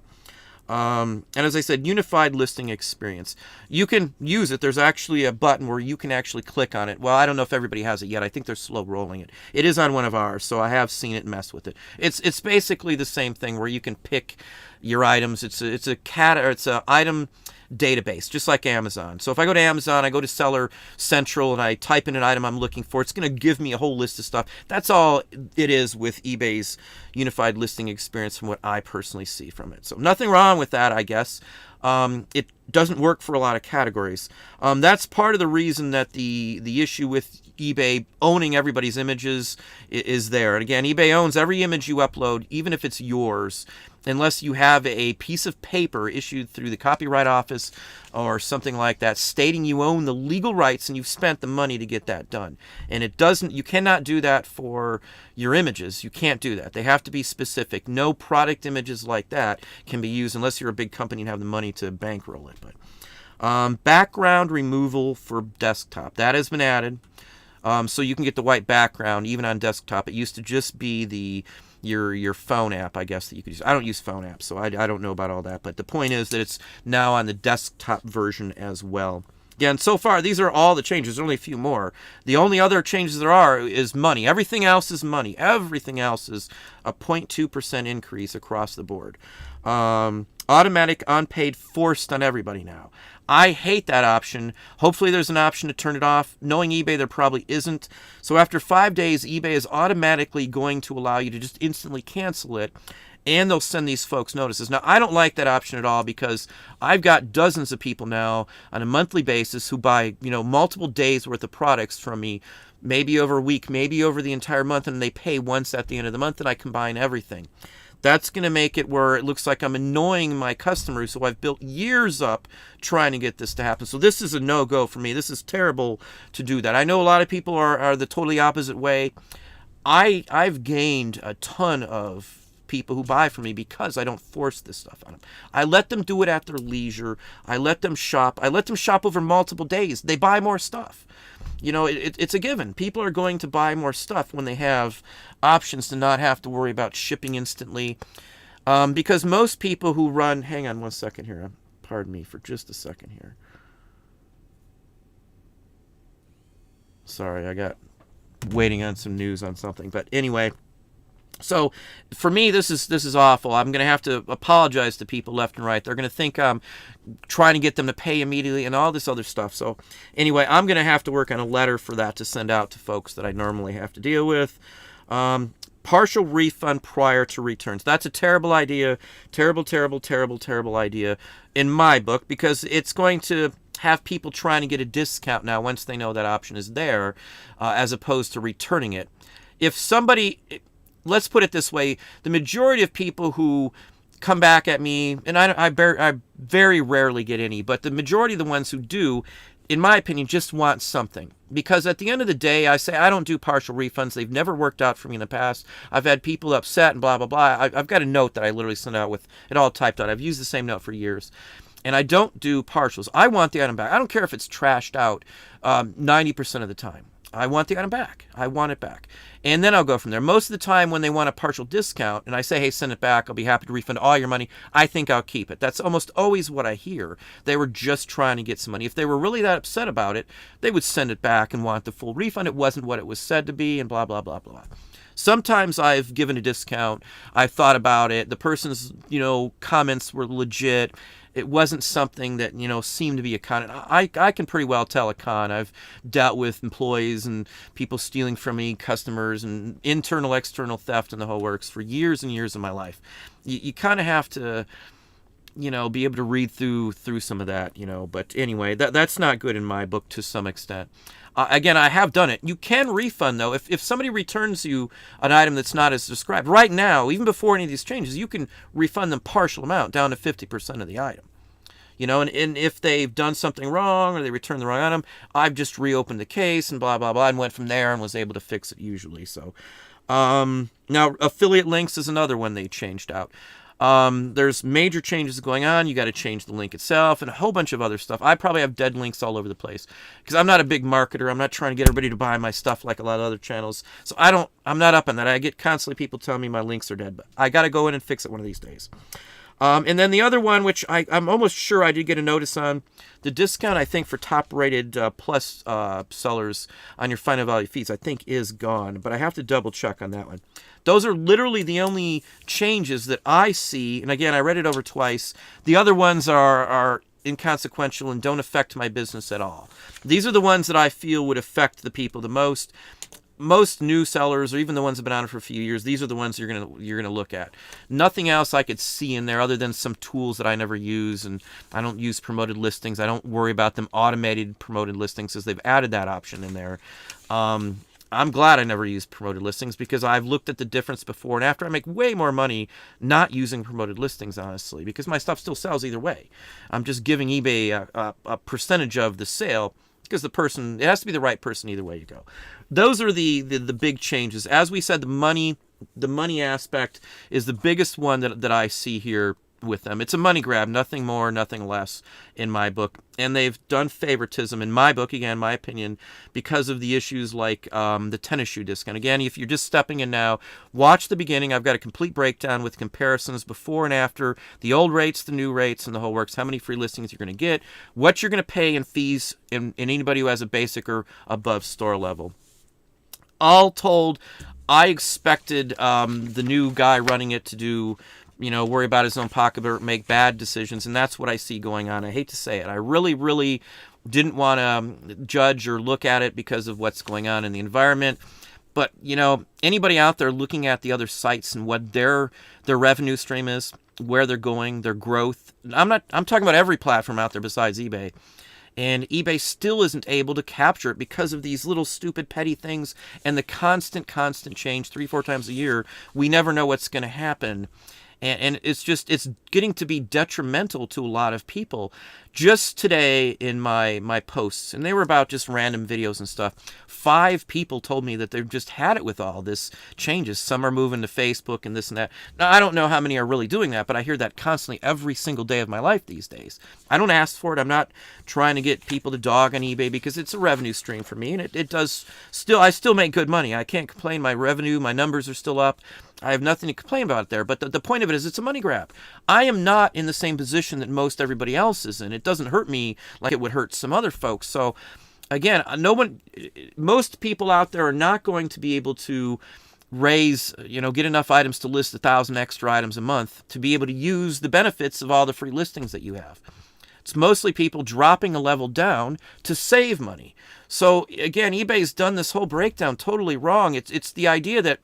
And as I said, unified listing experience. You can use it. There's actually a button where you can actually click on it. Well, I don't know if everybody has it yet. I think they're slow rolling it. It is on one of ours, so I have seen it mess with it. It's basically the same thing where you can pick your items. It's a item database, just like Amazon. So if I go to Amazon, I go to Seller Central, and I type in an item I'm looking for, it's going to give me a whole list of stuff. That's all it is with eBay's unified listing experience, from what I personally see from it. So nothing wrong with that, I guess. It doesn't work for a lot of categories. That's part of the reason that the issue with eBay owning everybody's images is there. And again, eBay owns every image you upload, even if it's yours, unless you have a piece of paper issued through the Copyright Office or something like that, stating you own the legal rights and you've spent the money to get that done. And you cannot do that for your images. You can't do that. They have to be specific. No product images like that can be used unless you're a big company and have the money to bankroll it. But background removal for desktop, that has been added. So you can get the white background even on desktop. It used to just be your phone app, I guess, that you could use. I don't use phone apps, so I don't know about all that. But the point is that it's now on the desktop version as well. Again, so far, these are all the changes. There's only a few more. The only other changes there are is money. Everything else is money. Everything else is a 0.2% increase across the board. Automatic unpaid forced on everybody now. I hate that option. Hopefully there's an option to turn it off. Knowing eBay, there probably isn't. So after 5 days, eBay is automatically going to allow you to just instantly cancel it, and they'll send these folks notices. Now, I don't like that option at all, because I've got dozens of people now on a monthly basis who buy, multiple days worth of products from me, maybe over a week, maybe over the entire month, and they pay once at the end of the month, and I combine everything. That's going to make it where it looks like I'm annoying my customers who I've built years up trying to get this to happen. So this is a no-go for me. This is terrible to do that. I know a lot of people are the totally opposite way. I've gained a ton of people who buy from me because I don't force this stuff on them. I let them do it at their leisure. I let them shop. I let them shop over multiple days. They buy more stuff. It's a given. People are going to buy more stuff when they have options to not have to worry about shipping instantly. Because most people who run... Hang on one second here. Pardon me for just a second here. Sorry, I got waiting on some news on something. But anyway... So for me, this is awful. I'm going to have to apologize to people left and right. They're going to think I'm trying to get them to pay immediately and all this other stuff. So anyway, I'm going to have to work on a letter for that to send out to folks that I normally have to deal with. Partial refund prior to returns. That's a terrible idea. Terrible, terrible, terrible, terrible idea in my book, because it's going to have people trying to get a discount now once they know that option is there, as opposed to returning it. If somebody... Let's put it this way. The majority of people who come back at me, and I very rarely get any, but the majority of the ones who do, in my opinion, just want something. Because at the end of the day, I say I don't do partial refunds. They've never worked out for me in the past. I've had people upset and blah, blah, blah. I've got a note that I literally sent out with it all typed out. I've used the same note for years. And I don't do partials. I want the item back. I don't care if it's trashed out 90% of the time. I want the item back. I want it back. And then I'll go from there. Most of the time when they want a partial discount and I say, hey, send it back, I'll be happy to refund all your money, I think I'll keep it. That's almost always what I hear. They were just trying to get some money. If they were really that upset about it, they would send it back and want the full refund. It wasn't what it was said to be, and blah, blah, blah, blah. Sometimes I've given a discount. I've thought about it. The person's, comments were legit. it wasn't something that, seemed to be a con. And I can pretty well tell a con. I've dealt with employees and people stealing from me, customers, and internal, external theft and the whole works for years and years of my life. You kind of have to, be able to read through some of that, But anyway, that's not good in my book to some extent. Again, I have done it. You can refund, though. If somebody returns you an item that's not as described, right now, even before any of these changes, you can refund them partial amount, down to 50% of the item. And if they've done something wrong or they returned the wrong item, I've just reopened the case and blah, blah, blah, and went from there and was able to fix it usually. So now affiliate links is another one they changed out. There's major changes going on. You got to change the link itself and a whole bunch of other stuff. I probably have dead links all over the place because I'm not a big marketer. I'm not trying to get everybody to buy my stuff like a lot of other channels. So I'm not up on that. I get constantly people telling me my links are dead, but I got to go in and fix it one of these days. And then the other one, which I'm almost sure I did get a notice on, the discount, I think, for top-rated plus sellers on your final value fees, I think, is gone. But I have to double-check on that one. Those are literally the only changes that I see. And again, I read it over twice. The other ones are inconsequential and don't affect my business at all. These are the ones that I feel would affect the people the most. Most new sellers, or even the ones that have been on it for a few years, these are the ones you're gonna look at. Nothing else I could see in there other than some tools that I never use, and I don't use promoted listings. I don't worry about them automated promoted listings because they've added that option in there. I'm glad I never used promoted listings because I've looked at the difference before and after. I make way more money not using promoted listings, honestly, because my stuff still sells either way. I'm just giving eBay a percentage of the sale because it has to be the right person either way you go. Those are the big changes. As we said, the money aspect is the biggest one that I see here with them. It's a money grab, nothing more, nothing less in my book. And they've done favoritism in my book, again, my opinion, because of the issues like the tennis shoe discount. Again, if you're just stepping in now, watch the beginning. I've got a complete breakdown with comparisons before and after, the old rates, the new rates, and the whole works, how many free listings you're going to get, what you're going to pay in fees in anybody who has a basic or above store level. All told, I expected the new guy running it to do, worry about his own pocketbook, make bad decisions, and that's what I see going on. I hate to say it. I really, really didn't want to judge or look at it because of what's going on in the environment. But, anybody out there looking at the other sites and what their revenue stream is, where they're going, their growth. I'm talking about every platform out there besides eBay. And eBay still isn't able to capture it because of these little stupid petty things and the constant change 3-4 times a year. We never know what's going to happen. And it's getting to be detrimental to a lot of people. Just today in my posts, and they were about just random videos and stuff, 5 people told me that they've just had it with all this changes. Some are moving to Facebook and this and that. Now, I don't know how many are really doing that, but I hear that constantly every single day of my life these days. I don't ask for it. I'm not trying to get people to dog on eBay because it's a revenue stream for me, and I still make good money. I can't complain. My revenue, my numbers are still up. I have nothing to complain about there, but the point of it is it's a money grab. I am not in the same position that most everybody else is in. It doesn't hurt me like it would hurt some other folks. So, again, most people out there are not going to be able to raise, get enough items to list 1,000 extra items a month to be able to use the benefits of all the free listings that you have. It's mostly people dropping a level down to save money. So, again, eBay's done this whole breakdown totally wrong. It's the idea that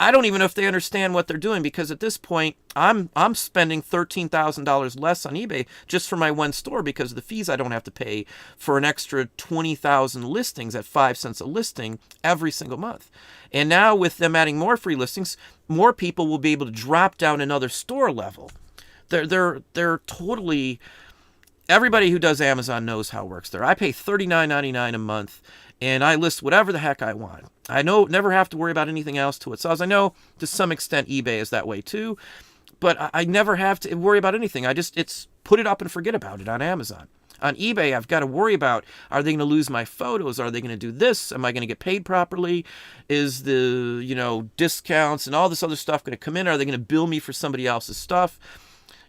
I don't even know if they understand what they're doing because at this point, I'm spending $13,000 less on eBay just for my one store because of the fees I don't have to pay for an extra 20,000 listings at 5 cents a listing every single month. And now with them adding more free listings, more people will be able to drop down another store level. They're totally... Everybody who does Amazon knows how it works there. I pay $39.99 a month, and I list whatever the heck I want. I never have to worry about anything else to it sells. I know to some extent eBay is that way too, but I never have to worry about anything. It's put it up and forget about it on Amazon. On eBay, I've got to worry about, are they going to lose my photos? Are they going to do this? Am I going to get paid properly? Is the, discounts and all this other stuff going to come in? Are they going to bill me for somebody else's stuff?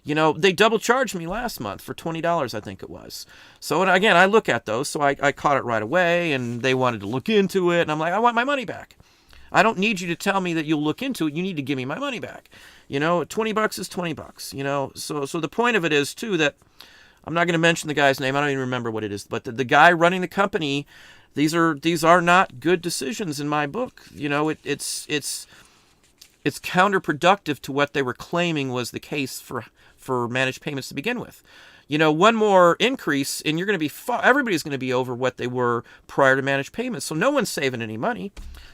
They double charged me last month for $20, I think it was. So, and again, I look at those, so I caught it right away, and they wanted to look into it, and I'm like, I want my money back. I don't need you to tell me that you'll look into it. You need to give me my money back. $20 is $20. So the point of it is too that I'm not going to mention the guy's name. I don't even remember what it is, but the guy running the company, these are not good decisions in my book. It's counterproductive to what they were claiming was the case for managed payments to begin with. One more increase and you're going to be everybody's going to be over what they were prior to managed payments. So no one's saving any money.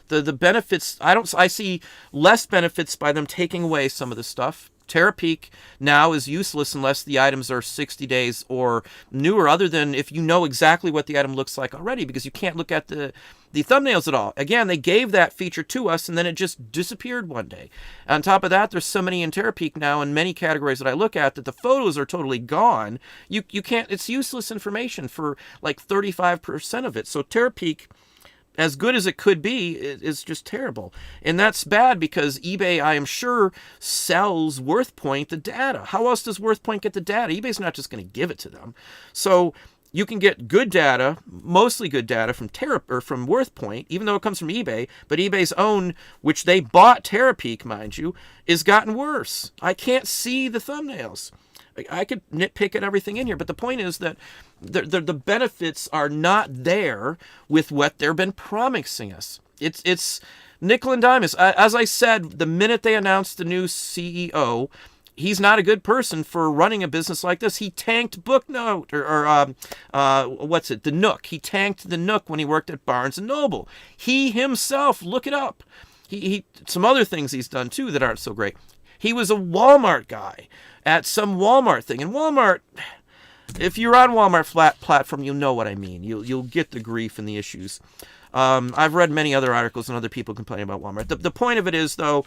The benefits, I see less benefits by them taking away some of the stuff. Terapeak now is useless unless the items are 60 days or newer, other than if you know exactly what the item looks like already, because you can't look at the thumbnails at all. Again, they gave that feature to us and then it just disappeared one day. On top of that, there's so many in Terapeak now in many categories that I look at that the photos are totally gone. You can't, it's useless information for like 35% of it. So Terapeak, as good as it could be, is just terrible. And that's bad because eBay, I am sure, sells WorthPoint the data. How else does WorthPoint get the data? eBay's not just going to give it to them. So you can get good data, mostly good data from from WorthPoint, even though it comes from eBay, but eBay's own, which they bought Terapeak, mind you, is gotten worse. I can't see the thumbnails. I could nitpick at everything in here, but the point is that the benefits are not there with what they've been promising us. It's nickel and dime. As I said, the minute they announced the new CEO, he's not a good person for running a business like this. He tanked Booknote the Nook. He tanked the Nook when he worked at Barnes & Noble. He himself, look it up. He some other things he's done too that aren't so great. He was a Walmart guy at some Walmart thing. And Walmart, if you're on Walmart platform, you'll know what I mean. You'll get the grief and the issues. I've read many other articles and other people complaining about Walmart. The point of it is, though,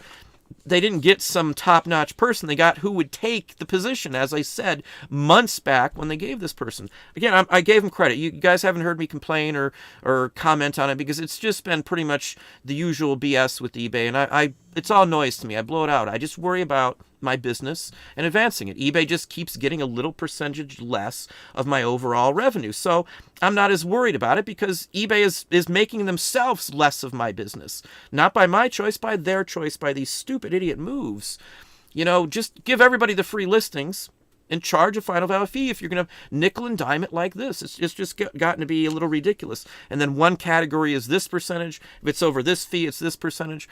they didn't get some top-notch person. They got who would take the position, as I said, months back when they gave this person. Again, I gave him credit. You guys haven't heard me complain or comment on it because it's just been pretty much the usual BS with eBay. And it's all noise to me. I blow it out. I just worry about my business and advancing it. eBay just keeps getting a little percentage less of my overall revenue. So I'm not as worried about it because eBay is making themselves less of my business. Not by my choice, by their choice, by these stupid idiot moves. Just give everybody the free listings and charge a final value fee if you're going to nickel and dime it like this. It's just gotten to be a little ridiculous. And then one category is this percentage. If it's over this fee, it's this percentage.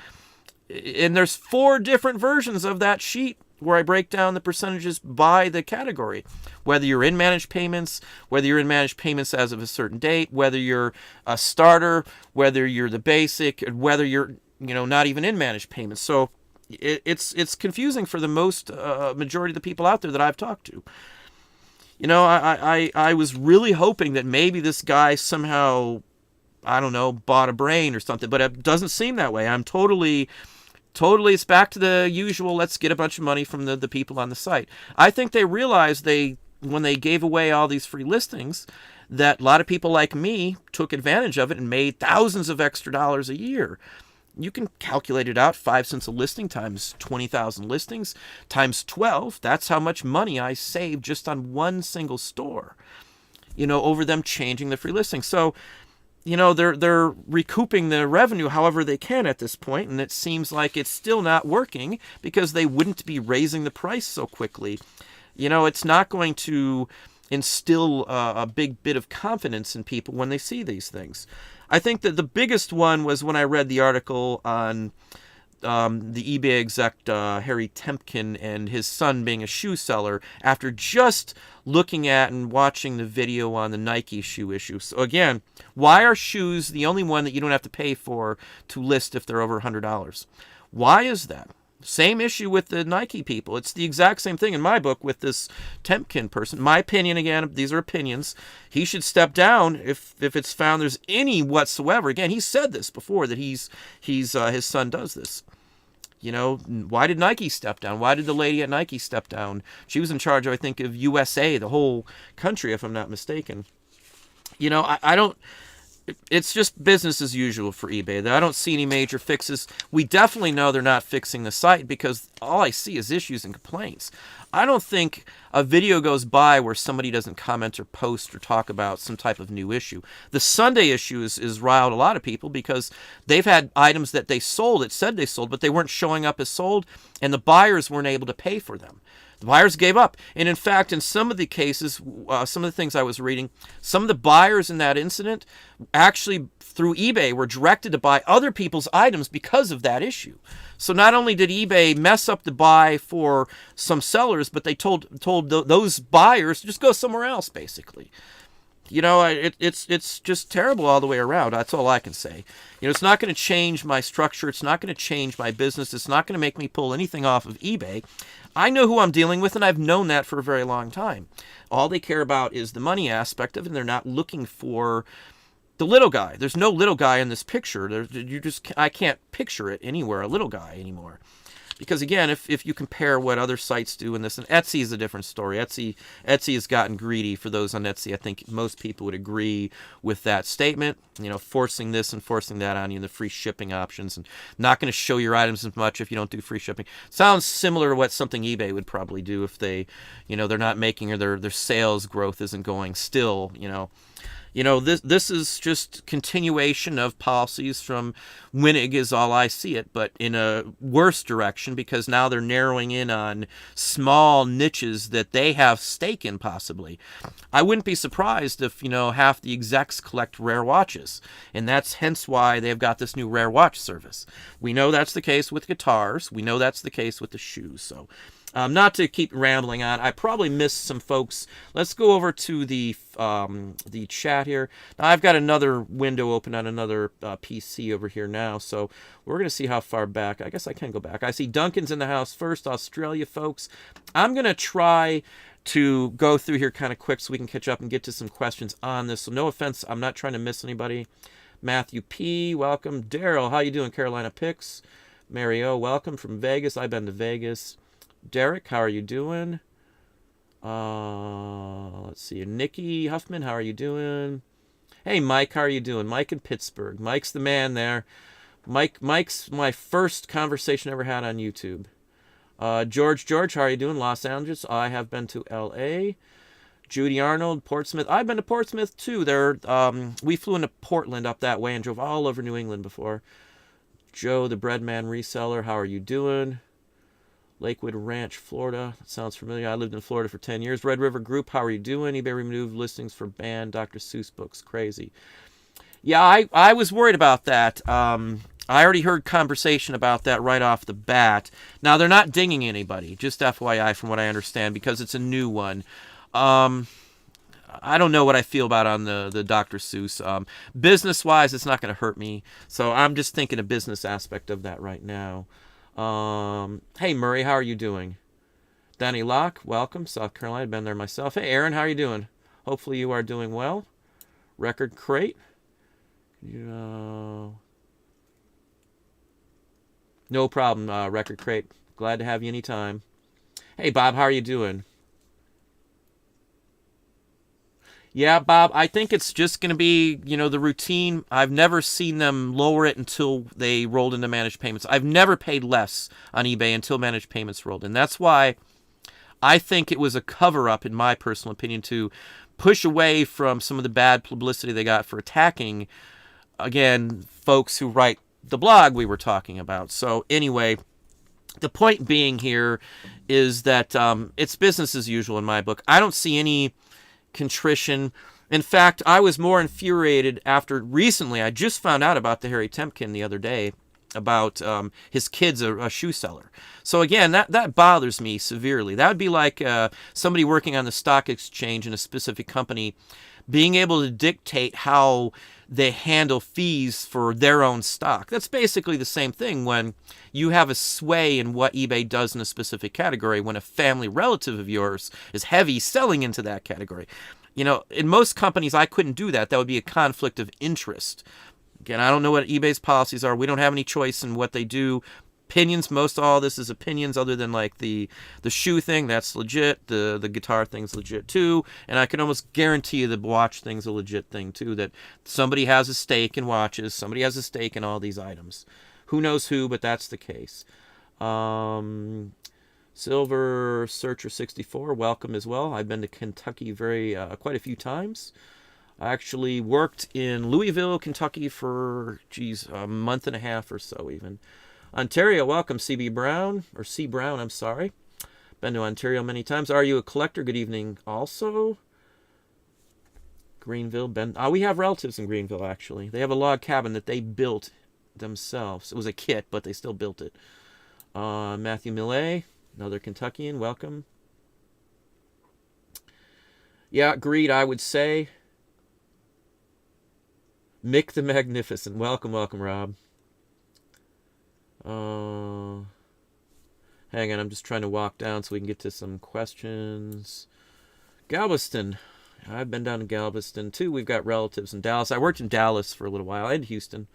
And there's 4 different versions of that sheet where I break down the percentages by the category. Whether you're in managed payments, whether you're in managed payments as of a certain date, whether you're a starter, whether you're the basic, whether you're not even in managed payments. So it's confusing for the most majority of the people out there that I've talked to. I was really hoping that maybe this guy somehow, I don't know, bought a brain or something, but it doesn't seem that way. I'm totally, it's back to the usual, let's get a bunch of money from the people on the site. I think they realized when they gave away all these free listings, that a lot of people like me took advantage of it and made thousands of extra dollars a year. You can calculate it out, 5 cents a listing times 20,000 listings times 12. That's how much money I saved just on one single store, over them changing the free listing. So, they're recouping the revenue however they can at this point, and it seems like it's still not working because they wouldn't be raising the price so quickly. It's not going to instill a big bit of confidence in people when they see these things. I think that the biggest one was when I read the article on the eBay exec Harry Temkin and his son being a shoe seller after just looking at and watching the video on the Nike shoe issue. So again, why are shoes the only one that you don't have to pay for to list if they're over $100? Why is that? Same issue with the Nike people. It's the exact same thing in my book with this Temkin person. My opinion, again, these are opinions. He should step down if it's found there's any whatsoever. Again, he said this before that his son does this. Why did Nike step down? Why did the lady at Nike step down? She was in charge, I think, of USA, the whole country, if I'm not mistaken. I don't. it's just business as usual for eBay. I don't see any major fixes. We definitely know they're not fixing the site because all I see is issues and complaints. I don't think a video goes by where somebody doesn't comment or post or talk about some type of new issue. The Sunday issue is riled a lot of people because they've had items that they sold, it said they sold, but they weren't showing up as sold, and the buyers weren't able to pay for them. The buyers gave up. And in fact, in some of the cases, some of the things I was reading, some of the buyers in that incident actually, through eBay, were directed to buy other people's items because of that issue. So not only did eBay mess up the buy for some sellers, but they told those buyers to just go somewhere else, basically. You know, it's just terrible all the way around. That's all I can say. You know, it's not going to change my structure. It's not going to change my business. It's not going to make me pull anything off of eBay. I know who I'm dealing with, and I've known that for a very long time. All they care about is the money aspect of it, and they're not looking for the little guy. There's no little guy in this picture. I can't picture it anywhere, a little guy anymore. Because again, if you compare what other sites do in this, and Etsy is a different story. Etsy has gotten greedy. For those on Etsy, I think most people would agree with that statement. You know, forcing this and forcing that on you, the free shipping options, and not going to show your items as much if you don't do free shipping. Sounds similar to what something eBay would probably do if they, you know, they're not making, or their sales growth isn't going still, you know. You know, this is just continuation of policies from Winnig is all I see it, but in a worse direction, because now they're narrowing in on small niches that they have stake in, possibly. I wouldn't be surprised if, you know, half the execs collect rare watches, and that's hence why they've got this new rare watch service. We know that's the case with guitars. We know that's the case with the shoes. So not to keep rambling on, I probably missed some folks. Let's go over to the chat here. Now I've got another window open on another PC over here now, so we're going to see how far back. I guess I can go back. I see Duncan's in the house first, Australia folks. I'm going to try to go through here kind of quick so we can catch up and get to some questions on this. So no offense, I'm not trying to miss anybody. Matthew P., welcome. Daryl, how you doing? Carolina Picks. Mary O., welcome from Vegas. I've been to Vegas. Derek, how are you doing? Let's see. Nikki Huffman, how are you doing? Hey, Mike, how are you doing? Mike in Pittsburgh. Mike's the man there. Mike's my first conversation I ever had on YouTube. George, how are you doing? Los Angeles. I have been to L.A. Judy Arnold, Portsmouth. I've been to Portsmouth, too. We flew into Portland up that way and drove all over New England before. Joe, the Breadman reseller, how are you doing? Lakewood Ranch, Florida. That sounds familiar. I lived in Florida for 10 years. Red River Group, how are you doing? eBay removed listings for banned Dr. Seuss books. Crazy. Yeah, I was worried about that. I already heard conversation about that right off the bat. Now, they're not dinging anybody, just FYI from what I understand, because it's a new one. I don't know what I feel about on the Dr. Seuss. Business-wise, it's not going to hurt me. So I'm just thinking a business aspect of that right now. Hey, Murray, how are you doing? Danny Locke, welcome. South Carolina, been there myself. Hey, Aaron, how are you doing? Hopefully you are doing well. Record Crate. No problem, Record Crate. Glad to have you anytime. Hey, Bob, how are you doing? Yeah, Bob, I think it's just going to be, the routine. I've never seen them lower it until they rolled into managed payments. I've never paid less on eBay until managed payments rolled in. That's why I think it was a cover-up, in my personal opinion, to push away from some of the bad publicity they got for attacking, again, folks who write the blog we were talking about. So anyway, the point being here is that it's business as usual in my book. I don't see any contrition. In fact, I was more infuriated after recently. I just found out about the Harry Temkin the other day, about his kid's a shoe seller. So again, that bothers me severely. That would be like somebody working on the stock exchange in a specific company being able to dictate how they handle fees for their own stock. That's basically the same thing when you have a sway in what eBay does in a specific category when a family relative of yours is heavy selling into that category. In most companies, I couldn't do that. That would be a conflict of interest. Again, I don't know what eBay's policies are. We don't have any choice in what they do. opinions. Most all this is opinions, other than like the shoe thing. That's legit. The guitar thing's legit too. And I can almost guarantee you the watch thing's a legit thing too. That somebody has a stake in watches. Somebody has a stake in all these items. Who knows who, but that's the case. Silver Searcher 64, welcome as well. I've been to Kentucky quite a few times. I actually worked in Louisville, Kentucky for, a month and a half or so even. Ontario, welcome. C. Brown, I'm sorry. Been to Ontario many times. Are you a collector? Good evening also. Greenville, we have relatives in Greenville, actually. They have a log cabin that they built themselves. It was a kit, but they still built it. Matthew Millet, another Kentuckian, welcome. Yeah, Greed, I would say. Mick the Magnificent. Welcome, Rob. Hang on, I'm just trying to walk down so we can get to some questions. Galveston. I've been down to Galveston, too. We've got relatives in Dallas. I worked in Dallas for a little while, and Houston.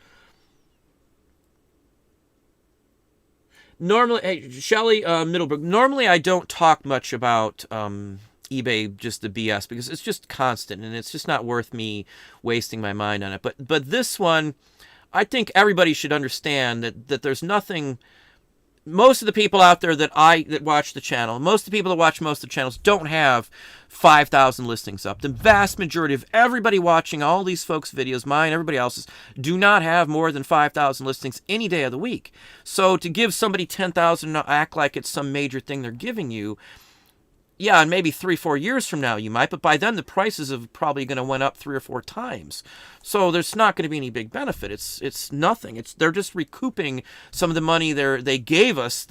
Normally, hey, Shelly Middlebrook, normally I don't talk much about eBay, just the BS, because it's just constant and it's just not worth me wasting my mind on it. But this one, I think everybody should understand that there's nothing. Most of the people out there that watch the channel, most of the people that watch most of the channels don't have 5,000 listings up. The vast majority of everybody watching all these folks' videos, mine, everybody else's, do not have more than 5,000 listings any day of the week. So to give somebody 10,000 and act like it's some major thing they're giving you, yeah, and maybe 3-4 years from now you might, but by then the prices have probably going to went up 3 or 4 times. So there's not going to be any big benefit. It's nothing. They're just recouping some of the money they gave us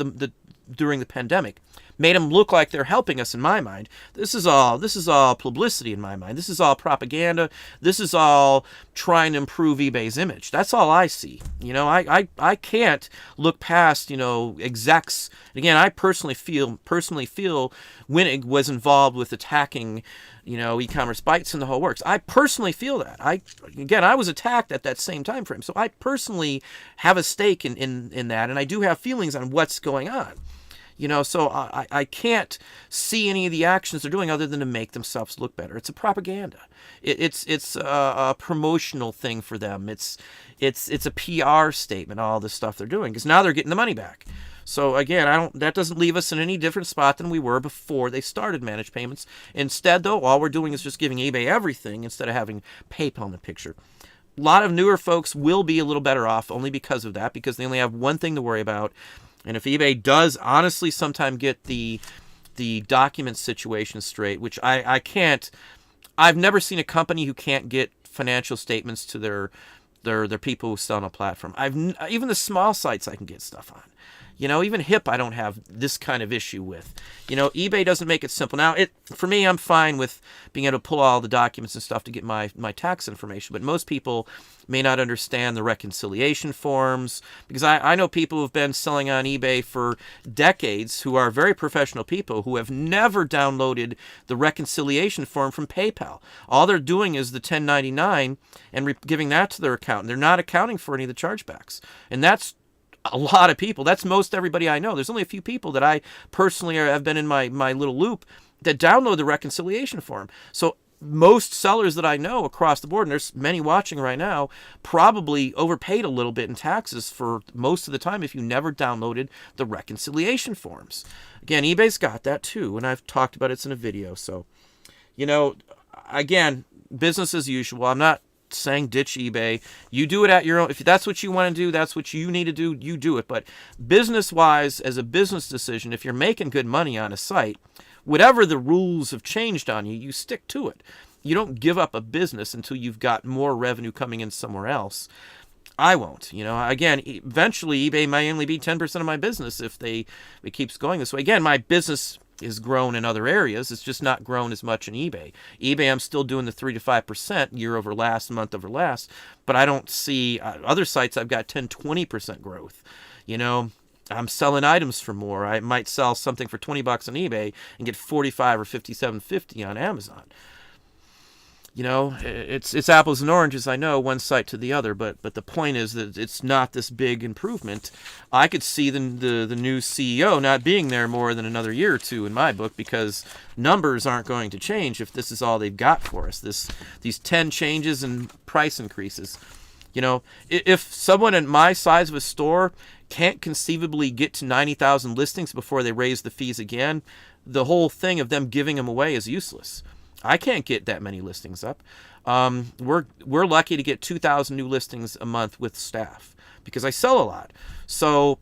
during the pandemic. Made them look like they're helping us in my mind. This is all publicity in my mind. This is all propaganda. This is all trying to improve eBay's image. That's all I see. I can't look past, execs. Again, I personally feel Winnig was involved with attacking, e-commerce bytes and the whole works. I personally feel that. I was attacked at that same time frame. So I personally have a stake in that, and I do have feelings on what's going on. So I can't see any of the actions they're doing other than to make themselves look better. It's a propaganda. It's a promotional thing for them. It's a PR statement, all this stuff they're doing, because now they're getting the money back. So again, that doesn't leave us in any different spot than we were before they started managed payments. Instead, though, all we're doing is just giving eBay everything instead of having PayPal in the picture. A lot of newer folks will be a little better off only because of that, because they only have one thing to worry about. And if eBay does honestly sometime get the document situation straight, which I can't, I've never seen a company who can't get financial statements to their people who sell on a platform. Even the small sites I can get stuff on. Even HIP I don't have this kind of issue with. eBay doesn't make it simple. Now, for me, I'm fine with being able to pull all the documents and stuff to get my tax information, but most people may not understand the reconciliation forms, because I know people who've been selling on eBay for decades who are very professional people who have never downloaded the reconciliation form from PayPal. All they're doing is the 1099 and giving that to their account. They're not accounting for any of the chargebacks. And that's a lot of people. That's most everybody I know. There's only a few people that I personally have been in my little loop that download the reconciliation form. So most sellers that I know across the board, and there's many watching right now, probably overpaid a little bit in taxes for most of the time if you never downloaded the reconciliation forms. Again, eBay's got that too, and I've talked about it in a video. So, again, business as usual. I'm not saying ditch eBay. You do it at your own. If that's what you want to do, that's what you need to do, you do it. But business-wise, as a business decision, if you're making good money on a site, whatever the rules have changed on you, you stick to it. You don't give up a business until you've got more revenue coming in somewhere else. I won't. Again, eventually eBay may only be 10% of my business if it keeps going this way. Again, my business is grown in other areas. It's just not grown as much in eBay. eBay, I'm still doing the 3 to 5% year over last, month over last, but I don't see other sites I've got 10, 20% growth. I'm selling items for more. I might sell something for $20 on eBay and get $45 or $57.50 on Amazon. it's apples and oranges, I know, one site to the other, but the point is that it's not this big improvement. I could see the new CEO not being there more than another year or two in my book, because numbers aren't going to change if this is all they've got for us. These 10 changes and price increases. If someone in my size of a store can't conceivably get to 90,000 listings before they raise the fees again, the whole thing of them giving them away is useless. I can't get that many listings up. We're lucky to get 2,000 new listings a month with staff because I sell a lot. So,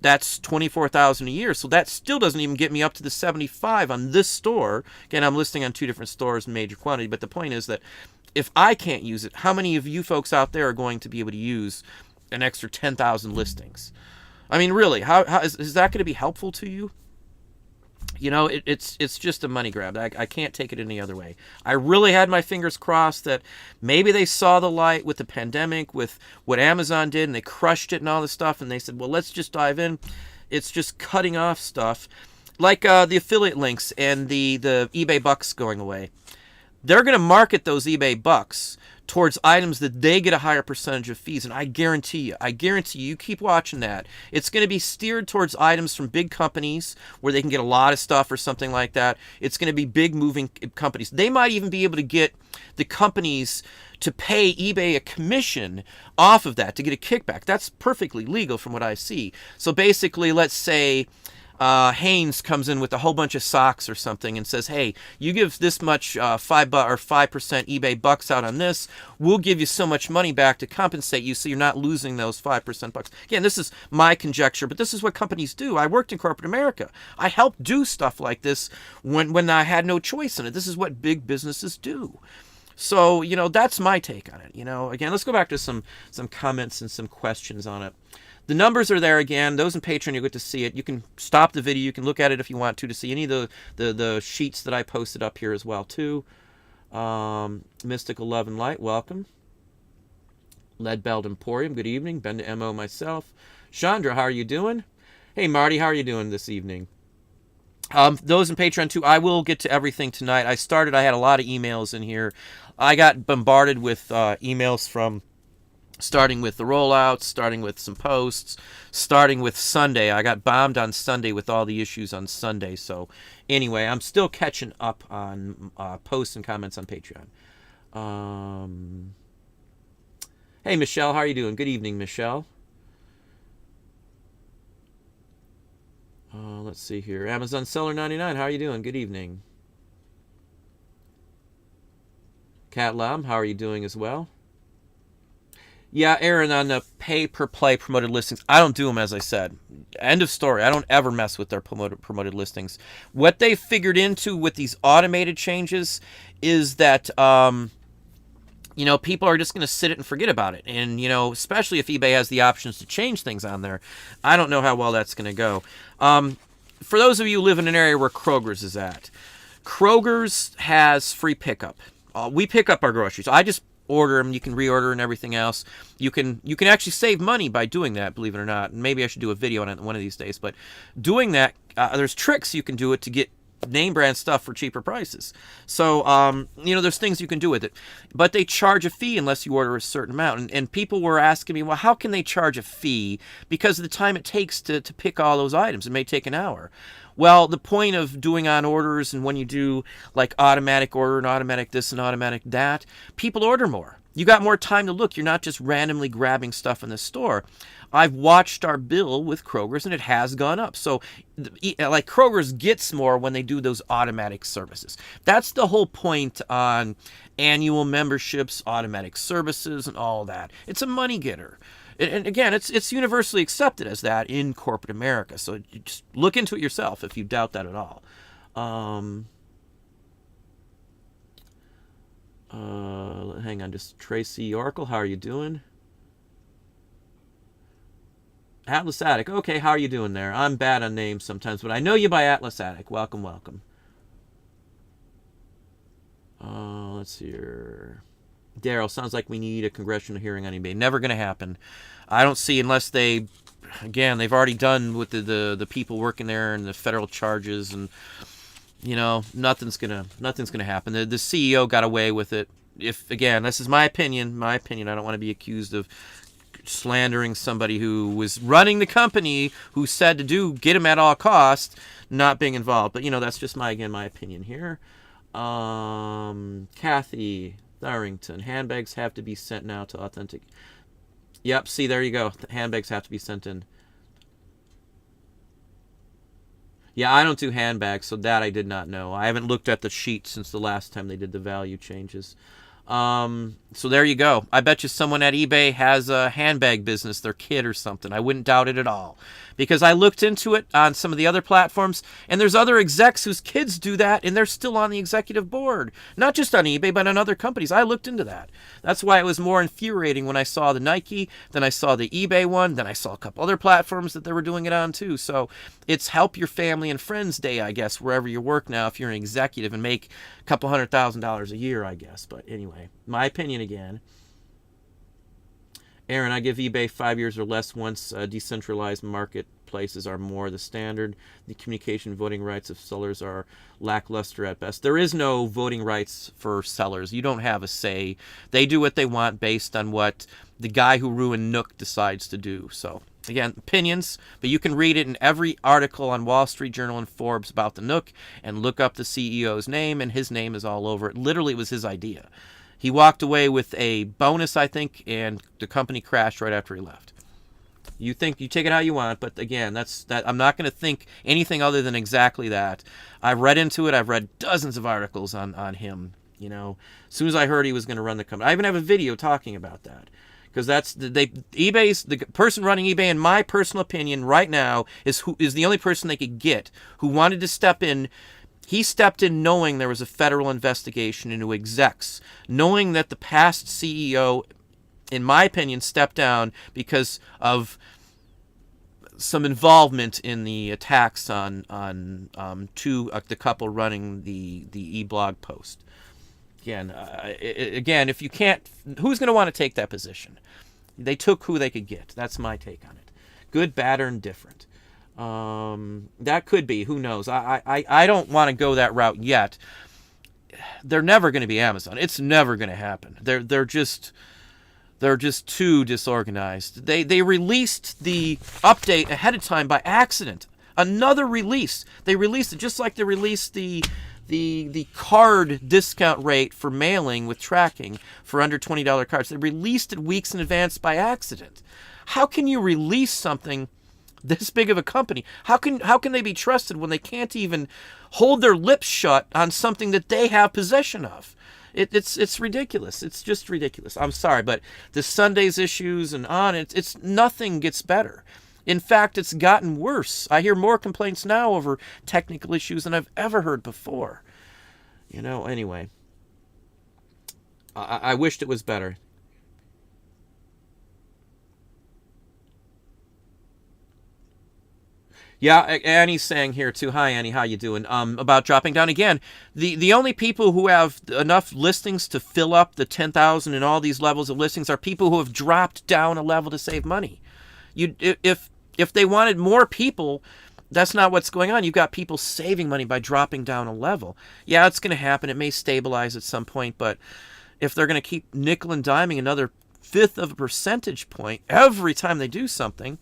that's 24,000 a year. So that still doesn't even get me up to the 75 on this store. Again, I'm listing on 2 different stores in major quantity, but the point is that if I can't use it, how many of you folks out there are going to be able to use an extra 10,000 listings? I mean, really, how is that going to be helpful to you? It's just a money grab. I can't take it any other way. I really had my fingers crossed that maybe they saw the light with the pandemic, with what Amazon did, and they crushed it and all this stuff, and they said, well, let's just dive in. It's just cutting off stuff, like the affiliate links and the eBay bucks going away. They're going to market those eBay bucks towards items that they get a higher percentage of fees. And I guarantee you keep watching that. It's going to be steered towards items from big companies where they can get a lot of stuff or something like that. It's going to be big moving companies. They might even be able to get the companies to pay eBay a commission off of that to get a kickback. That's perfectly legal from what I see. So basically, let's say Hanes comes in with a whole bunch of socks or something and says, hey, you give this much 5% eBay bucks out on this, we'll give you so much money back to compensate you so you're not losing those 5% bucks. Again, this is my conjecture, but this is what companies do. I worked in corporate America. I helped do stuff like this when I had no choice in it. This is what big businesses do. So, that's my take on it. Again, let's go back to some comments and some questions on it. The numbers are there again. Those in Patreon, you'll get to see it. You can stop the video. You can look at it if you want to see any of the sheets that I posted up here as well, too. Mystical Love and Light, welcome. Leadbelt Emporium, good evening. Ben to MO myself. Chandra, how are you doing? Hey, Marty, how are you doing this evening? Those in Patreon, too, I will get to everything tonight. I had a lot of emails in here. I got bombarded with emails from starting with the rollouts, starting with some posts, starting with Sunday. I got bombed on Sunday with all the issues on Sunday. So anyway, I'm still catching up on posts and comments on Patreon. Hey, Michelle, how are you doing? Good evening, Michelle. Let's see here. Amazon Seller 99, how are you doing? Good evening. Cat Lam, how are you doing as well? Yeah, Aaron, on the pay-per-play promoted listings, I don't do them, as I said. End of story. I don't ever mess with their promoted listings. What they figured into with these automated changes is that, people are just going to sit it and forget about it. And, especially if eBay has the options to change things on there, I don't know how well that's going to go. For those of you who live in an area where Kroger's is at, Kroger's has free pickup. We pick up our groceries. I just order them. You can reorder and everything else. You can actually save money by doing that, believe it or not. And maybe I should do a video on it one of these days. But doing that, there's tricks you can do it to get name brand stuff for cheaper prices. So, there's things you can do with it. But they charge a fee unless you order a certain amount. And people were asking me, well, how can they charge a fee? Because of the time it takes to pick all those items. It may take an hour. Well, the point of doing on orders and when you do like automatic order and automatic this and automatic that, people order more. You got more time to look. You're not just randomly grabbing stuff in the store. I've watched our bill with Kroger's and it has gone up. So like Kroger's gets more when they do those automatic services. That's the whole point on annual memberships, automatic services, and all that. It's a money getter. And again, it's universally accepted as that in corporate America. So you just look into it yourself if you doubt that at all. Hang on, just Tracy Oracle, how are you doing? Atlas Attic, okay, how are you doing there? I'm bad on names sometimes, but I know you by Atlas Attic. Welcome, welcome. Let's see here. Daryl, sounds like we need a congressional hearing on eBay. Never going to happen. I don't see, unless they've already done with the people working there and the federal charges, and you know, nothing's gonna happen. The CEO got away with it. If, again, this is my opinion. I don't want to be accused of slandering somebody who was running the company, who said to get him at all costs, not being involved. But, you know, that's just my opinion here. Kathy Tharrington, handbags have to be sent now to authentic. Yep, see, there you go. Handbags have to be sent in. Yeah, I don't do handbags, so that I did not know. I haven't looked at the sheet since the last time they did the value changes. So there you go. I bet you someone at eBay has a handbag business, their kid or something. I wouldn't doubt it at all. Because I looked into it on some of the other platforms, and there's other execs whose kids do that, and they're still on the executive board. Not just on eBay, but on other companies. I looked into that. That's why it was more infuriating when I saw the Nike, then I saw the eBay one, then I saw a couple other platforms that they were doing it on too. So it's help your family and friends day, I guess, wherever you work now, if you're an executive and make a couple $100,000 a year, I guess. But anyway, my opinion again. Aaron, I give eBay 5 years or less once decentralized marketplaces are more the standard. The communication voting rights of sellers are lackluster at best. There is no voting rights for sellers. You don't have a say. They do what they want based on what the guy who ruined Nook decides to do. So, again, opinions, but you can read it in every article on Wall Street Journal and Forbes about the Nook and look up the CEO's name, and his name is all over it. Literally, it was his idea. He walked away with a bonus, I think, and the company crashed right after he left. You take it how you want, but again, I'm not going to think anything other than exactly that. I've read into it. I've read dozens of articles on him. You know, as soon as I heard he was going to run the company, I even have a video talking about that. Because eBay's the person running eBay, in my personal opinion, right now is the only person they could get who wanted to step in. He stepped in knowing there was a federal investigation into execs, knowing that the past CEO, in my opinion, stepped down because of some involvement in the attacks on the couple running the e-blog post. Again, if you can't, who's going to want to take that position? They took who they could get. That's my take on it. Good, bad, or indifferent. That could be. Who knows? I don't want to go that route yet. They're never going to be Amazon. It's never going to happen. They're just too disorganized. They released the update ahead of time by accident. Another release. They released it just like they released the card discount rate for mailing with tracking for under $20 cards. They released it weeks in advance by accident. How can you release something this big of a company? How can they be trusted when they can't even hold their lips shut on something that they have possession of? It's ridiculous. It's just ridiculous. I'm sorry, but the Sunday's issues and on it's nothing gets better. In fact, it's gotten worse. I hear more complaints now over technical issues than I've ever heard before. You know, anyway. I wished it was better. Yeah, Annie's saying here too. Hi, Annie. How you doing? About dropping down again. The only people who have enough listings to fill up the 10,000 and all these levels of listings are people who have dropped down a level to save money. If they wanted more people, that's not what's going on. You've got people saving money by dropping down a level. Yeah, it's going to happen. It may stabilize at some point, but if they're going to keep nickel and diming another 1/5 of a percentage point every time they do something,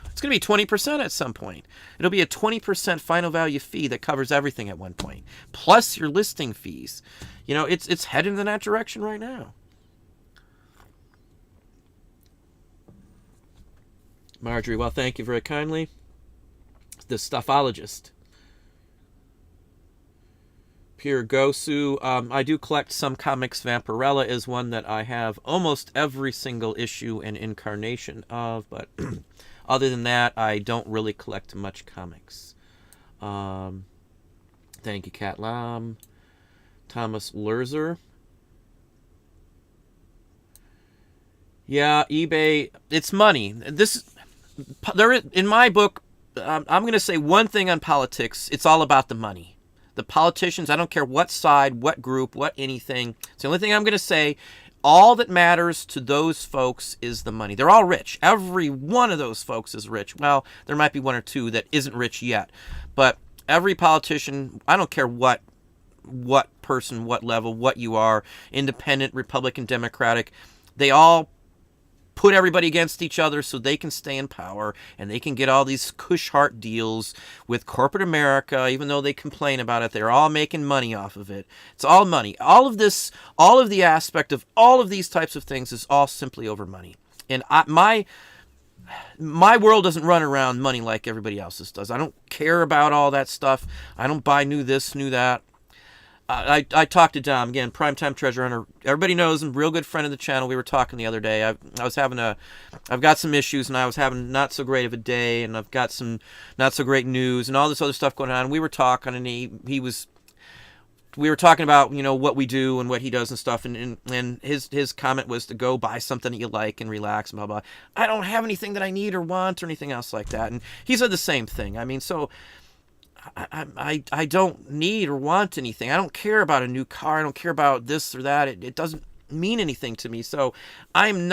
it's going to be 20% at some point. It'll be a 20% final value fee that covers everything at one point, plus your listing fees. You know, it's heading in that direction right now. Marjorie, well, thank you very kindly. The Stuffologist. Pure Gosu. I do collect some comics. Vampirella is one that I have almost every single issue and incarnation of, but other than that, I don't really collect much comics. Thank you, Cat Lam. Thomas Lerzer. Yeah, eBay, it's money. In my book, I'm going to say one thing on politics. It's all about the money. The politicians, I don't care what side, what group, what anything. It's the only thing I'm going to say. All that matters to those folks is the money. They're all rich. Every one of those folks is rich. Well, there might be one or two that isn't rich yet. But every politician, I don't care what person, what level, what you are, independent, Republican, Democratic, they all put everybody against each other so they can stay in power and they can get all these cush heart deals with corporate America. Even though they complain about it, they're all making money off of it. It's all money. All of this, all of the aspect of all of these types of things is all simply over money. And my world doesn't run around money like everybody else's does. I don't care about all that stuff. I don't buy new this, new that. I talked to Dom, again, Primetime Treasure Hunter. Everybody knows him, real good friend of the channel. We were talking the other day. I've got some issues, and I was having not so great of a day, and I've got some not so great news, and all this other stuff going on. And we were talking, and we were talking about, you know, what we do and what he does and stuff, and his comment was to go buy something that you like and relax and blah, blah. I don't have anything that I need or want or anything else like that. And he said the same thing. I mean, so I don't need or want anything. I don't care about a new car. I don't care about this or that. It doesn't mean anything to me. So I'm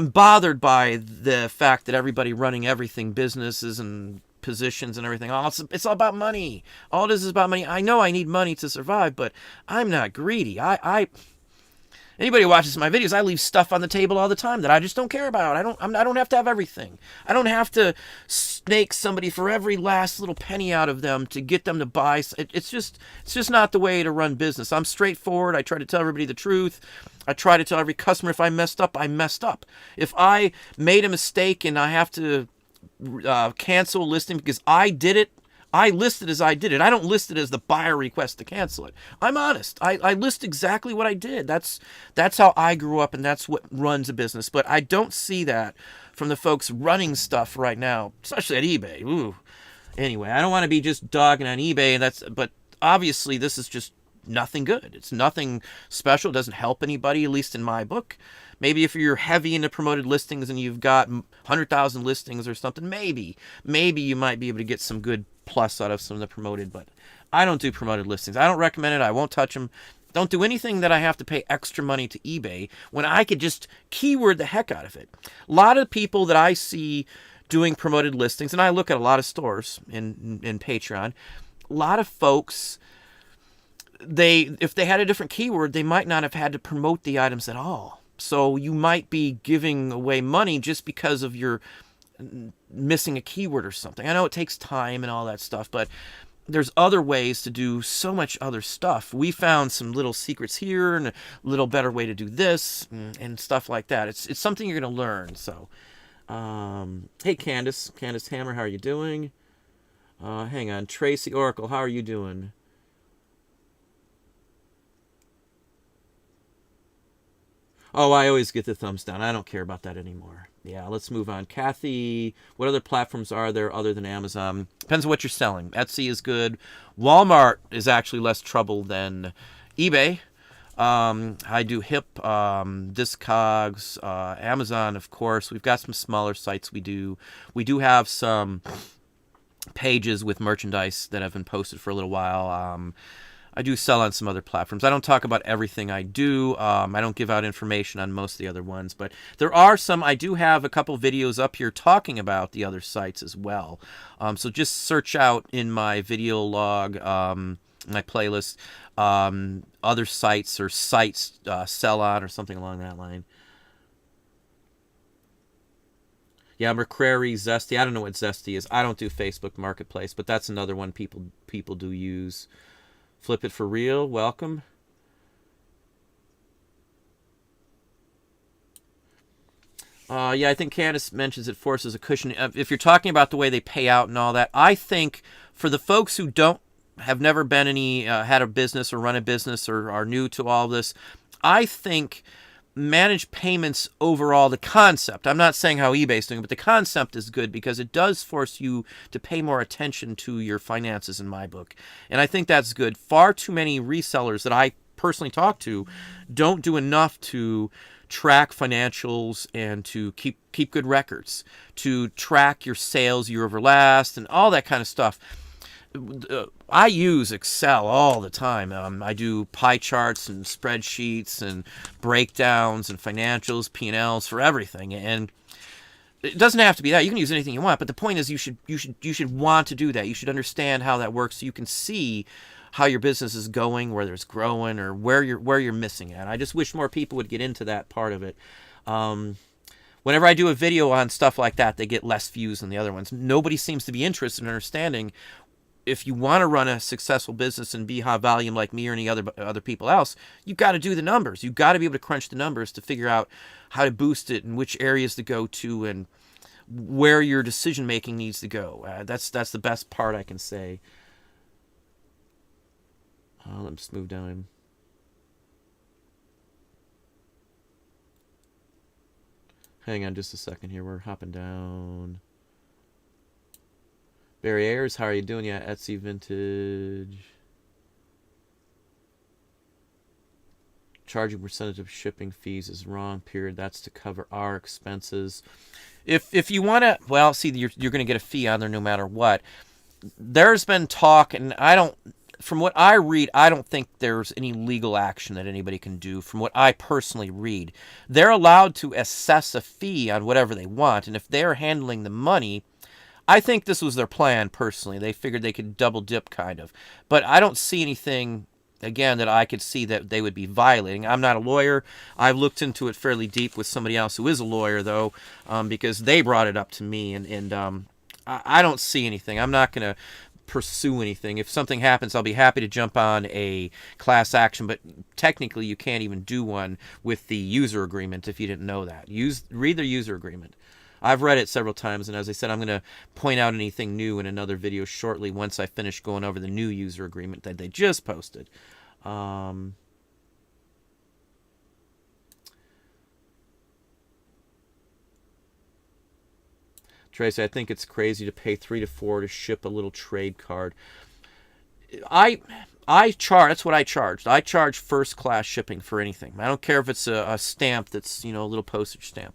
bothered by the fact that everybody running everything, businesses and positions and everything, it's all about money. All it is about money. I know I need money to survive, but I'm not greedy. Anybody who watches my videos, I leave stuff on the table all the time that I just don't care about. I don't have to have everything. I don't have to snake somebody for every last little penny out of them to get them to buy. It's just not the way to run business. I'm straightforward. I try to tell everybody the truth. I try to tell every customer if I messed up, I messed up. If I made a mistake and I have to cancel a listing because I did it, I list it as I did it. I don't list it as the buyer request to cancel it. I'm honest. I list exactly what I did. That's how I grew up, and that's what runs a business. But I don't see that from the folks running stuff right now, especially at eBay. Ooh. Anyway, I don't want to be just dogging on eBay, but obviously this is just nothing good. It's nothing special. It doesn't help anybody, at least in my book. Maybe if you're heavy into promoted listings and you've got 100,000 listings or something, maybe you might be able to get some good plus out of some of the promoted, but I don't do promoted listings. I don't recommend it. I won't touch them. Don't do anything that I have to pay extra money to eBay when I could just keyword the heck out of it. A lot of people that I see doing promoted listings, and I look at a lot of stores in Patreon, a lot of folks, if they had a different keyword, they might not have had to promote the items at all. So you might be giving away money just because of your missing a keyword or something. I know it takes time and all that stuff, but there's other ways to do so much other stuff. We found some little secrets here and a little better way to do this and stuff like that. It's something you're going to learn. So, hey, Candace Hammer, how are you doing? Hang on. Tracy Oracle, how are you doing? Oh, I always get the thumbs down. I don't care about that anymore. Yeah, let's move on. Kathy, what other platforms are there other than Amazon? Depends on what you're selling. Etsy is good. Walmart is actually less trouble than eBay. I do HIP, Discogs, Amazon, of course. We've got some smaller sites we do. We do have some pages with merchandise that have been posted for a little while. I do sell on some other platforms. I don't talk about everything I do. I don't give out information on most of the other ones, but there are some. I do have a couple videos up here talking about the other sites as well. So just search out in my video log, my playlist, other sites or sites sell on or something along that line. Yeah, McCrary, Zesty. I don't know what Zesty is. I don't do Facebook Marketplace, but that's another one people do use. Flip it for real. Welcome. Yeah, I think Candace mentions it forces a cushion. If you're talking about the way they pay out and all that, I think for the folks who have never been had a business or run a business or are new to all this, I think managed payments overall, the concept, I'm not saying how eBay's doing it, but the concept is good because it does force you to pay more attention to your finances in my book. And I think that's good. Far too many resellers that I personally talk to don't do enough to track financials and to keep good records, to track your sales year over last and all that kind of stuff. I use Excel all the time. I do pie charts and spreadsheets and breakdowns and financials, P&Ls for everything. And It doesn't have to be that. You can use anything you want, but the point is you should want to do that. You should understand how that works so you can see how your business is going, whether it's growing or where you're missing it. I just wish more people would get into that part of it. Whenever I do a video on stuff like that, they get less views than the other ones. Nobody seems to be interested in understanding if you want to run a successful business and be high volume like me or any other people else, you've got to do the numbers. You've got to be able to crunch the numbers to figure out how to boost it and which areas to go to and where your decision making needs to go. That's the best part I can say. Let's just move down. Hang on just a second here. We're hopping down. Barry Ayers, how are you doing? Yeah, Etsy Vintage. Charging percentage of shipping fees is wrong, period. That's to cover our expenses. If you want to, well, see, you're going to get a fee on there no matter what. There's been talk, and from what I read, I don't think there's any legal action that anybody can do. From what I personally read, they're allowed to assess a fee on whatever they want, and if they're handling the money, I think this was their plan personally. They figured they could double dip kind of. But I don't see anything, again, that I could see that they would be violating. I'm not a lawyer. I've looked into it fairly deep with somebody else who is a lawyer, though, because they brought it up to me. And I don't see anything. I'm not going to pursue anything. If something happens, I'll be happy to jump on a class action. But technically, you can't even do one with the user agreement if you didn't know that. Read their user agreement. I've read it several times, and as I said, I'm going to point out anything new in another video shortly once I finish going over the new user agreement that they just posted. Tracy, I think it's crazy to pay $3 to $4 to ship a little trade card. I charge. That's what I charged. I charge first class shipping for anything. I don't care if it's a stamp that's a little postage stamp.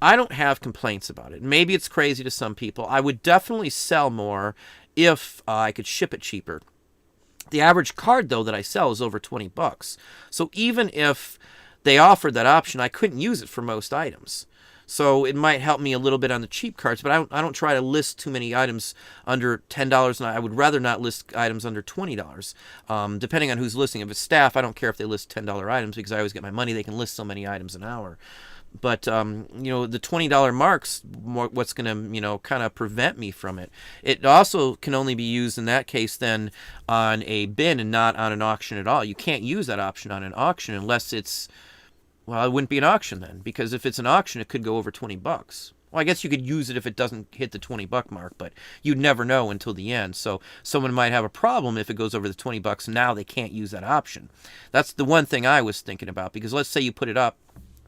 I don't have complaints about it. Maybe it's crazy to some people. I would definitely sell more if I could ship it cheaper. The average card, though, that I sell is over $20. So even if they offered that option, I couldn't use it for most items. So it might help me a little bit on the cheap cards, but I don't try to list too many items under $10, and I would rather not list items under $20, depending on who's listing. If it's staff, I don't care if they list $10 items because I always get my money. They can list so many items an hour. But, the $20 mark's what's going to, kind of prevent me from it. It also can only be used in that case then on a bin and not on an auction at all. You can't use that option on an auction unless it's, well, it wouldn't be an auction then, because if it's an auction, it could go over $20. Well, I guess you could use it if it doesn't hit the $20 mark, but you'd never know until the end. So someone might have a problem if it goes over the $20. Now they can't use that option. That's the one thing I was thinking about, because let's say you put it up,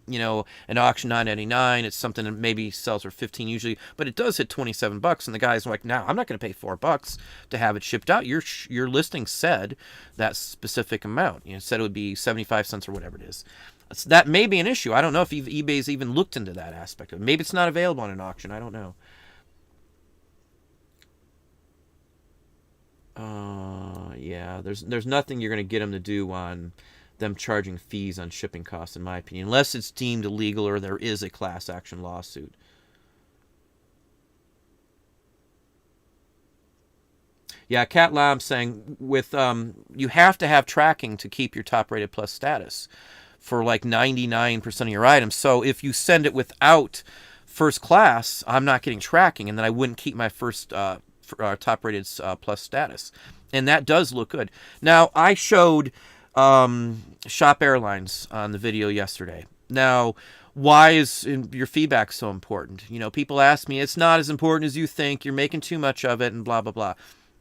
an auction $9.99, it's something that maybe sells for $15 usually, but it does hit $27, and the guy's like, "No, I'm not going to pay $4 to have it shipped out." Your listing said that specific amount. It said it would be 75 cents or whatever it is. So that may be an issue. I don't know if eBay's even looked into that aspect of it. Maybe it's not available on an auction. I don't know. Yeah, there's nothing you're going to get them to do on them charging fees on shipping costs, in my opinion, unless it's deemed illegal or there is a class action lawsuit. Yeah, Cat Lam saying with you have to have tracking to keep your top rated plus status for like 99% of your items. So if you send it without first class, I'm not getting tracking, and then I wouldn't keep my first top rated plus status. And that does look good. Now, I showed Shop Airlines on the video yesterday. Now, why is your feedback so important? People ask me, it's not as important as you think, you're making too much of it, and blah, blah, blah.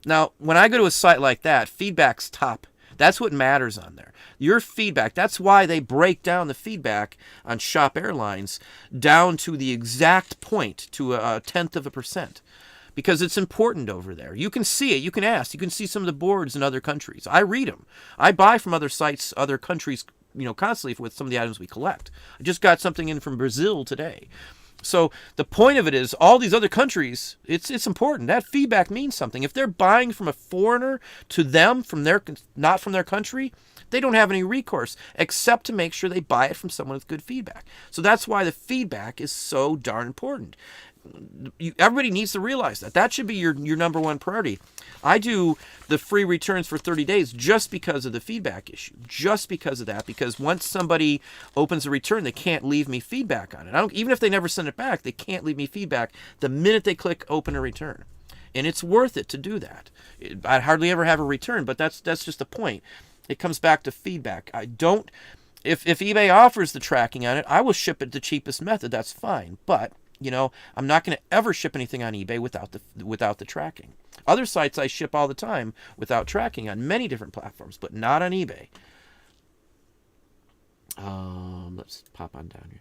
Now, when I go to a site like that, feedback's top. That's what matters on there. Your feedback, that's why they break down the feedback on Shop Airlines down to the exact point, to a 1/10%. Because it's important over there. You can see it. You can ask. You can see some of the boards in other countries. I read them. I buy from other sites, other countries, constantly with some of the items we collect. I just got something in from Brazil today. So the point of it is, all these other countries, it's important. That feedback means something. If they're buying from a foreigner to them, not from their country, they don't have any recourse except to make sure they buy it from someone with good feedback. So that's why the feedback is so darn important. everybody needs to realize that. That should be your number one priority. I do the free returns for 30 days just because of the feedback issue. Just because of that. Because once somebody opens a return, they can't leave me feedback on it. Even if they never send it back, they can't leave me feedback the minute they click open a return. And it's worth it to do that. I hardly ever have a return, but that's just the point. It comes back to feedback. If eBay offers the tracking on it, I will ship it the cheapest method. That's fine. But I'm not going to ever ship anything on eBay without the tracking. Other sites I ship all the time without tracking on many different platforms, but not on eBay. Let's pop on down here.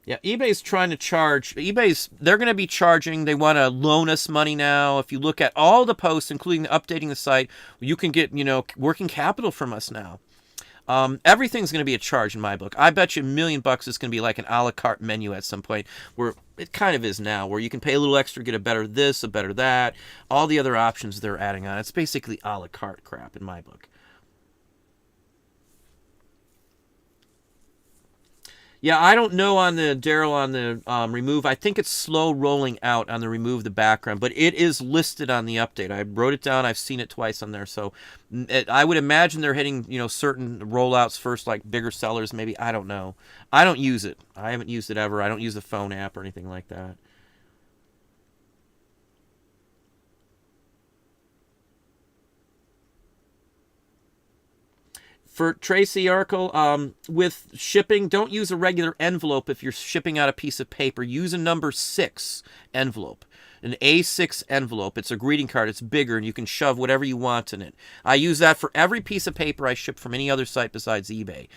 Yeah, eBay's trying to charge. They're going to be charging. They want to loan us money now. If you look at all the posts, including updating the site, you can get, working capital from us now. Everything's going to be a charge in my book. I bet you $1 million is going to be like an a la carte menu at some point, where it kind of is now, where you can pay a little extra, get a better this, a better that, all the other options they're adding on. It's basically a la carte crap in my book. Yeah, I don't know on the Daryl on the remove. I think it's slow rolling out on the remove the background, but it is listed on the update. I wrote it down. I've seen it twice on there, so I would imagine they're hitting certain rollouts first, like bigger sellers. Maybe, I don't know. I don't use it. I haven't used it ever. I don't use the phone app or anything like that. For Tracy Arkle, with shipping, don't use a regular envelope if you're shipping out a piece of paper. Use a number 6 envelope, an A6 envelope. It's a greeting card. It's bigger, and you can shove whatever you want in it. I use that for every piece of paper I ship from any other site besides eBay.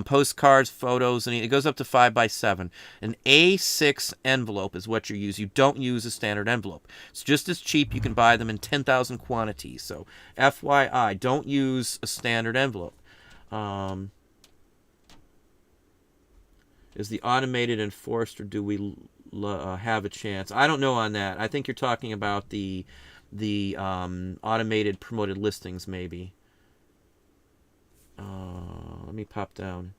Postcards, photos, and it goes up to 5x7. An A6 envelope is what you use. You don't use a standard envelope. It's just as cheap. You can buy them in 10,000 quantities. So FYI, don't use a standard envelope. Is the automated enforced, or do we have a chance? I don't know on that. I think you're talking about the automated promoted listings, maybe. Let me pop down.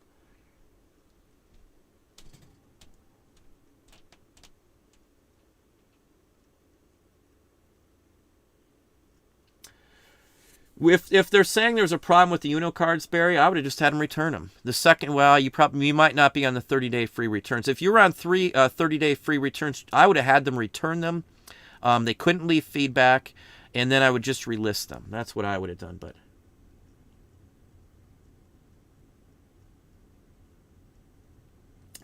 If they're saying there's a problem with the Uno cards, Barry, I would have just had them return them. The second, you might not be on the 30-day free returns. If you were on 30-day free returns, I would have had them return them. They couldn't leave feedback, and then I would just relist them. That's what I would have done. But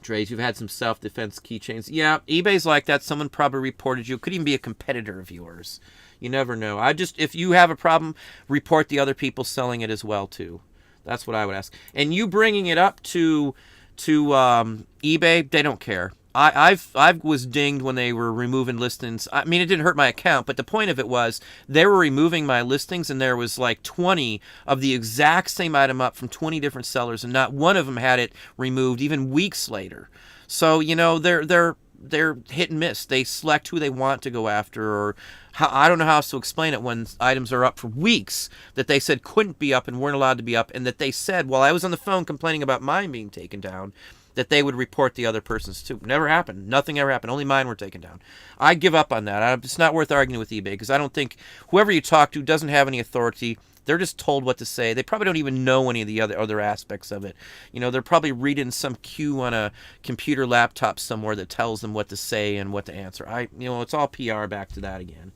Dre's, you've had some self-defense keychains. Yeah, eBay's like that. Someone probably reported you. It could even be a competitor of yours. You never know. If you have a problem, report the other people selling it as well too. That's what I would ask. And you bringing it up to eBay, they don't care. I was dinged when they were removing listings. I mean, it didn't hurt my account, but the point of it was they were removing my listings, and there was like 20 of the exact same item up from 20 different sellers, and not one of them had it removed even weeks later. So they're hit and miss. They select who they want to go after, or I don't know how else to explain it when items are up for weeks that they said couldn't be up and weren't allowed to be up, and that they said, while I was on the phone complaining about mine being taken down, that they would report the other person's too. Never happened. Nothing ever happened. Only mine were taken down. I give up on that. It's not worth arguing with eBay, because I don't think whoever you talk to doesn't have any authority. They're just told what to say. They probably don't even know any of the other aspects of it. They're probably reading some cue on a computer laptop somewhere that tells them what to say and what to answer. It's all PR back to that again.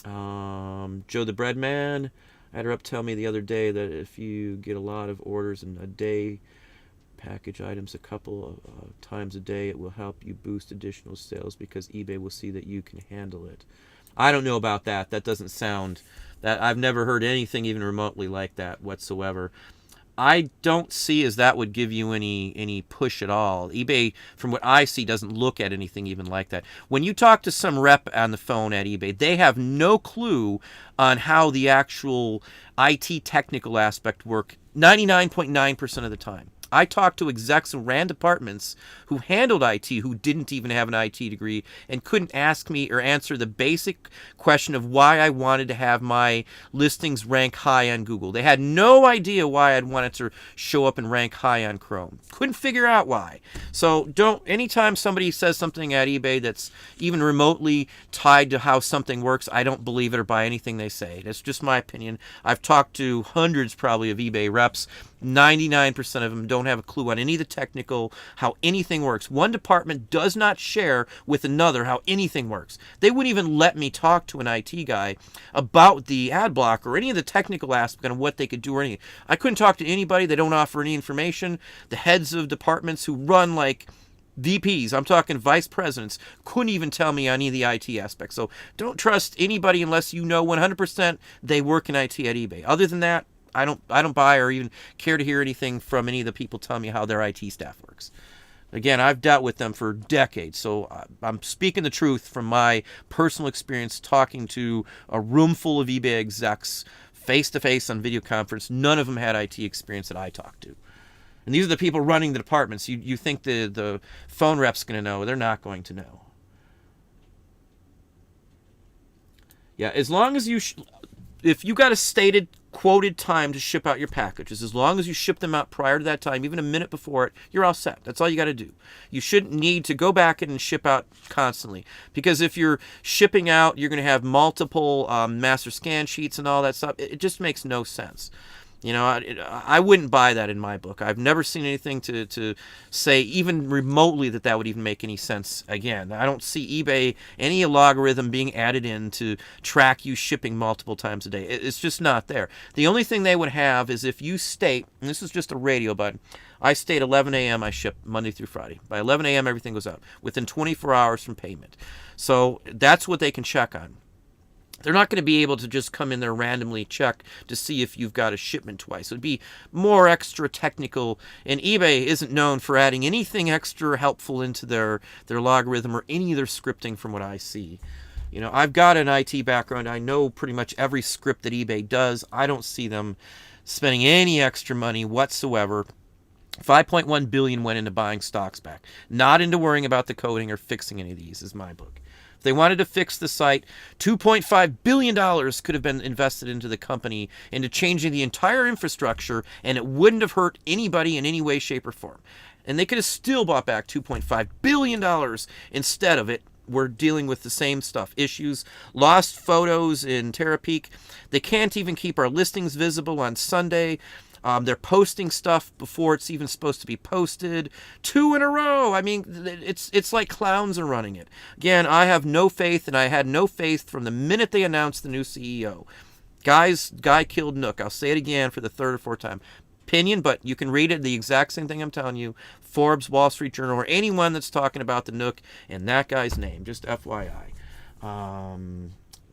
Joe the Breadman, I had her up tell me the other day that if you get a lot of orders in a day, package items a couple of times a day, it will help you boost additional sales because eBay will see that you can handle it. I don't know about that. That doesn't sound... that I've never heard anything even remotely like that whatsoever. I don't see as that would give you any push at all. eBay, from what I see, doesn't look at anything even like that. When you talk to some rep on the phone at eBay, they have no clue on how the actual IT technical aspect work 99.9% of the time. I talked to execs who ran departments who handled IT who didn't even have an IT degree and couldn't ask me or answer the basic question of why I wanted to have my listings rank high on Google. They had no idea why I'd wanted to show up and rank high on Chrome. Couldn't figure out why. So anytime somebody says something at eBay that's even remotely tied to how something works, I don't believe it or buy anything they say. That's just my opinion. I've talked to hundreds probably of eBay reps. 99% of them don't have a clue on any of the technical, how anything works. One department does not share with another how anything works. They wouldn't even let me talk to an IT guy about the ad block or any of the technical aspect of what they could do or anything. I couldn't talk to anybody. They don't offer any information. The heads of departments who run like VPs, I'm talking vice presidents, couldn't even tell me on any of the IT aspects. So don't trust anybody unless you know 100% they work in IT at eBay. Other than that, I don't buy or even care to hear anything from any of the people telling me how their IT staff works. Again, I've dealt with them for decades, so I'm speaking the truth from my personal experience talking to a room full of eBay execs face-to-face on video conference. None of them had IT experience that I talked to. And these are the people running the departments. You think the phone rep's going to know. They're not going to know. Yeah, as long as if you got a stated quoted time to ship out your packages, as long as you ship them out prior to that time, even a minute before it, you're all set. That's all you got to do. You shouldn't need to go back and ship out constantly, because if you're shipping out, you're going to have multiple master scan sheets and all that stuff. It just makes no sense. You know, I wouldn't buy that in my book. I've never seen anything to say even remotely that would even make any sense. Again, I don't see eBay, any logarithm being added in to track you shipping multiple times a day. It's just not there. The only thing they would have is if you state, and this is just a radio button, I state 11 a.m. I ship Monday through Friday. By 11 a.m. everything goes out within 24 hours from payment. So that's what they can check on. They're not going to be able to just come in there randomly check to see if you've got a shipment twice. It would be more extra technical, and eBay isn't known for adding anything extra helpful into their logarithm or any of their scripting from what I see. You know, I've got an IT background. I know pretty much every script that eBay does. I don't see them spending any extra money whatsoever. 5.1 billion went into buying stocks back, not into worrying about the coding or fixing any of these, is my book. If they wanted to fix the site, $2.5 billion could have been invested into the company, into changing the entire infrastructure, and it wouldn't have hurt anybody in any way, shape, or form. And they could have still bought back $2.5 billion instead of it. We're dealing with the same stuff. Issues, lost photos in Terapeak. They can't even keep our listings visible on Sunday. They're posting stuff before it's even supposed to be posted. 2 in a row. I mean, it's like clowns are running it. Again, I have no faith, and I had no faith from the minute they announced the new CEO. Guy killed Nook. I'll say it again for the third or fourth time. Opinion, but you can read it, the exact same thing I'm telling you. Forbes, Wall Street Journal, or anyone that's talking about the Nook and that guy's name. Just FYI.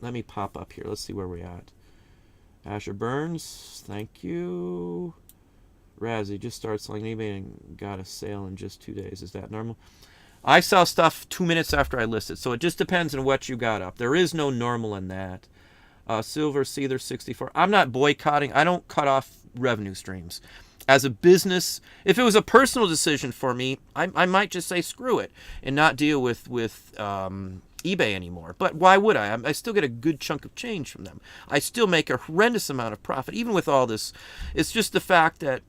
Let me pop up here. Let's see where we're at. Asher Burns, thank you. Razzie just started selling eBay and got a sale in just 2 days. Is that normal? I sell stuff 2 minutes after I list it, so it just depends on what you got up. There is no normal in that. Silver Seether 64. I'm not boycotting. I don't cut off revenue streams. As a business, if it was a personal decision for me, I might just say screw it and not deal with eBay anymore. But why would I? I still get a good chunk of change from them. I still make a horrendous amount of profit, even with all this. It's just the fact that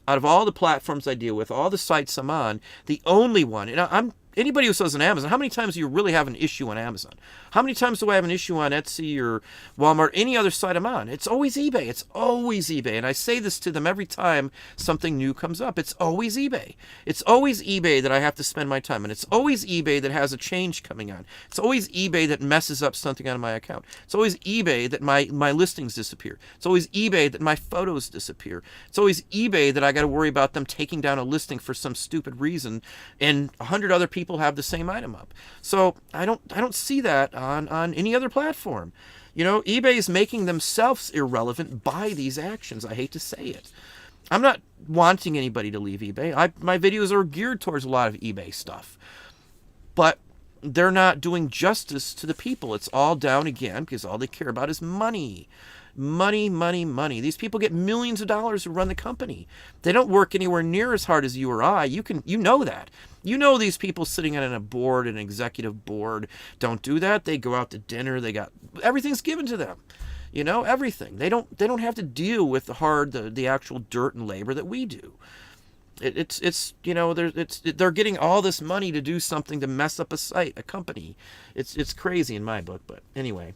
out of all the platforms I deal with, all the sites I'm on, the only one, and anybody who sells on Amazon, how many times do you really have an issue on Amazon? How many times do I have an issue on Etsy or Walmart, any other site I'm on? It's always eBay. It's always eBay. And I say this to them every time something new comes up. It's always eBay. It's always eBay that I have to spend my time on. It's always eBay that has a change coming on. It's always eBay that messes up something on my account. It's always eBay that my listings disappear. It's always eBay that my photos disappear. It's always eBay that I got to worry about them taking down a listing for some stupid reason, and 100 other people have the same item up. So I don't see that on any other platform. You know, eBay is making themselves irrelevant by these actions. I hate to say it. I'm not wanting anybody to leave eBay. My videos are geared towards a lot of eBay stuff. But they're not doing justice to the people. It's all down again because all they care about is money. Money, money, money. These people get millions of dollars to run the company. They don't work anywhere near as hard as you or I. You know that. You know these people sitting on a board, an executive board, don't do that. They go out to dinner. Everything's given to them. Everything. They don't have to deal with the actual dirt and labor that we do. They're getting all this money to do something to mess up a site, a company. It's crazy in my book, but anyway.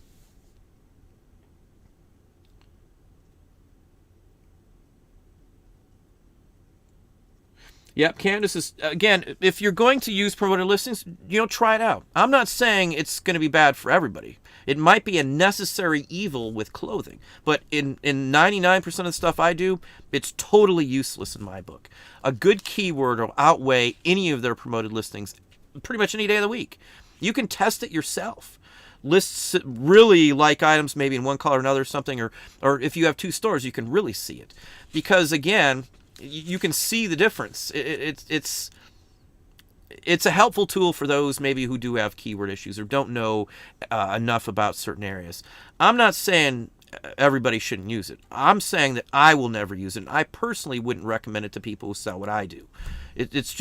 Yep, Candace is, again, if you're going to use promoted listings, try it out. I'm not saying it's going to be bad for everybody. It might be a necessary evil with clothing, but in 99% of the stuff I do, it's totally useless in my book. A good keyword will outweigh any of their promoted listings pretty much any day of the week. You can test it yourself. Lists really like items maybe in one color or another or something, or if you have two stores, you can really see it. Because, again, you can see the difference. It's a helpful tool for those maybe who do have keyword issues or don't know enough about certain areas. I'm not saying everybody shouldn't use it. I'm saying that I will never use it. I personally wouldn't recommend it to people who sell what I do. It's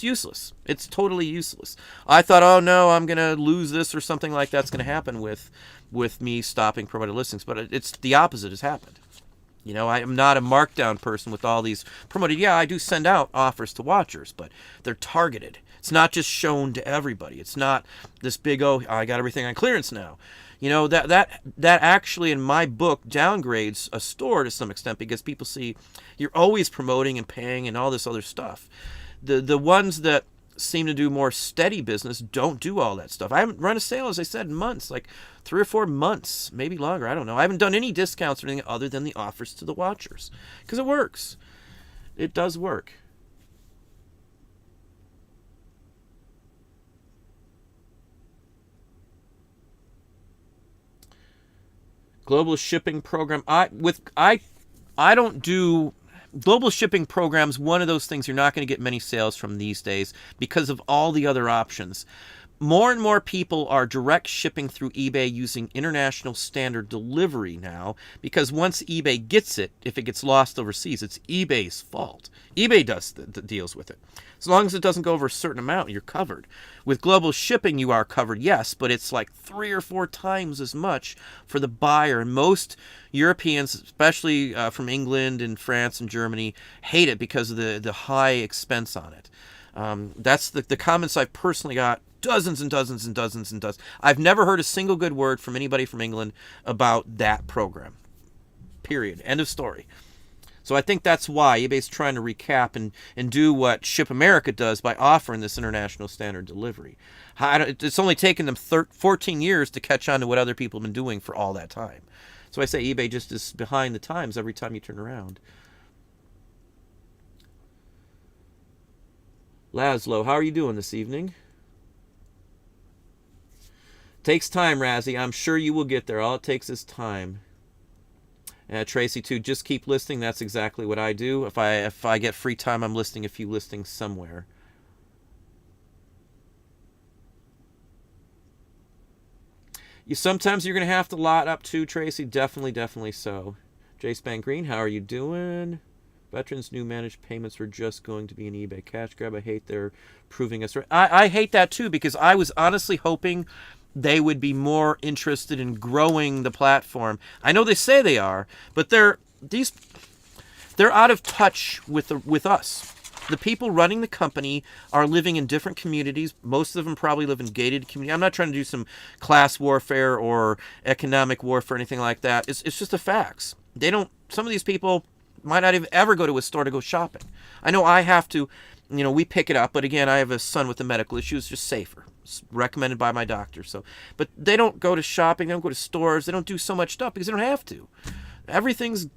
useless. It's totally useless. I thought, oh no, I'm gonna lose this or something like that's gonna happen with me stopping promoted listings, but it's the opposite has happened. I am not a markdown person with all these promoted. Yeah, I do send out offers to watchers, but they're targeted. It's not just shown to everybody. It's not this big, I got everything on clearance now. That actually in my book downgrades a store to some extent because people see you're always promoting and paying and all this other stuff. The ones that seem to do more steady business don't do all that stuff. I haven't run a sale, as I said, in months, like 3 or 4 months, maybe longer. I don't know. I haven't done any discounts or anything other than the offers to the watchers because it works. It does work. Global shipping program. I don't do global shipping programs. One of those things you're not going to get many sales from these days because of all the other options. More and more people are direct shipping through eBay using international standard delivery now because once eBay gets it, if it gets lost overseas, it's eBay's fault. eBay deals with it. As long as it doesn't go over a certain amount, you're covered. With global shipping, you are covered, yes, but it's like 3 or 4 times as much for the buyer. And most Europeans, especially from England and France and Germany, hate it because of the high expense on it. That's the comments I've personally got. Dozens and dozens and dozens and dozens. I've never heard a single good word from anybody from England about that program. Period. End of story. So I think that's why eBay's trying to recap and do what Ship America does by offering this international standard delivery. It's only taken them 14 years to catch on to what other people have been doing for all that time. So I say eBay just is behind the times every time you turn around. Laszlo, how are you doing this evening? Takes time, Razzie. I'm sure you will get there. All it takes is time. Tracy, too. Just keep listing. That's exactly what I do. If I get free time, I'm listing a few listings somewhere. Sometimes you're going to have to lot up, too, Tracy. Definitely so. Jace Bang Green, how are you doing? Veterans' new managed payments were just going to be an eBay cash grab. I hate they're proving us right. I hate that, too, because I was honestly hoping they would be more interested in growing the platform. I know they say they are, but they're out of touch with us. The people running the company are living in different communities. Most of them probably live in gated communities. I'm not trying to do some class warfare or economic warfare or anything like that. It's just the facts. Some of these people might not even ever go to a store to go shopping. I know I have to, we pick it up, but again, I have a son with a medical issue. It's just safer. It's recommended by my doctor. But they don't go to shopping. They don't go to stores. They don't do so much stuff because they don't have to. Everything's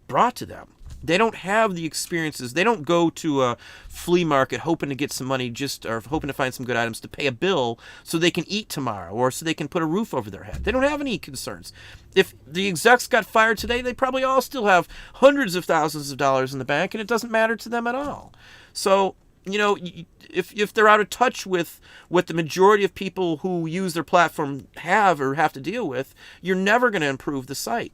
brought to them. They don't have the experiences. They don't go to a flea market hoping to get some money or hoping to find some good items to pay a bill so they can eat tomorrow or so they can put a roof over their head. They don't have any concerns. If the execs got fired today, they probably all still have hundreds of thousands of dollars in the bank, and it doesn't matter to them at all. So if they're out of touch with what the majority of people who use their platform have or have to deal with, you're never going to improve the site.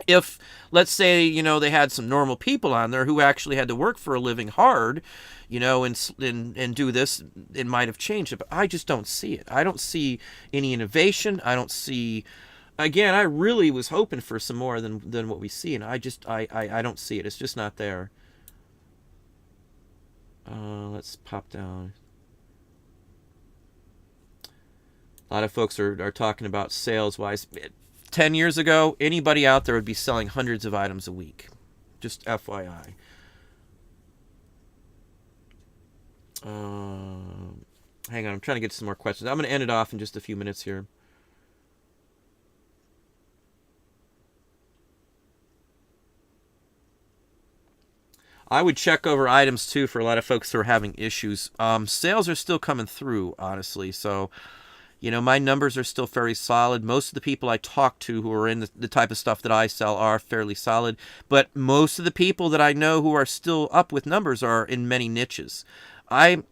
If, let's say, they had some normal people on there who actually had to work for a living hard, and do this, it might have changed it. But I just don't see it. I don't see any innovation. I don't see, again, I really was hoping for some more than what we see, and I don't see it. It's just not there. Let's pop down. A lot of folks are talking about sales-wise. 10 years ago, anybody out there would be selling hundreds of items a week. Just FYI. Hang on, I'm trying to get to some more questions. I'm going to end it off in just a few minutes here. I would check over items too for a lot of folks who are having issues. Sales are still coming through, honestly. So, my numbers are still fairly solid. Most of the people I talk to who are in the type of stuff that I sell are fairly solid. But most of the people that I know who are still up with numbers are in many niches. I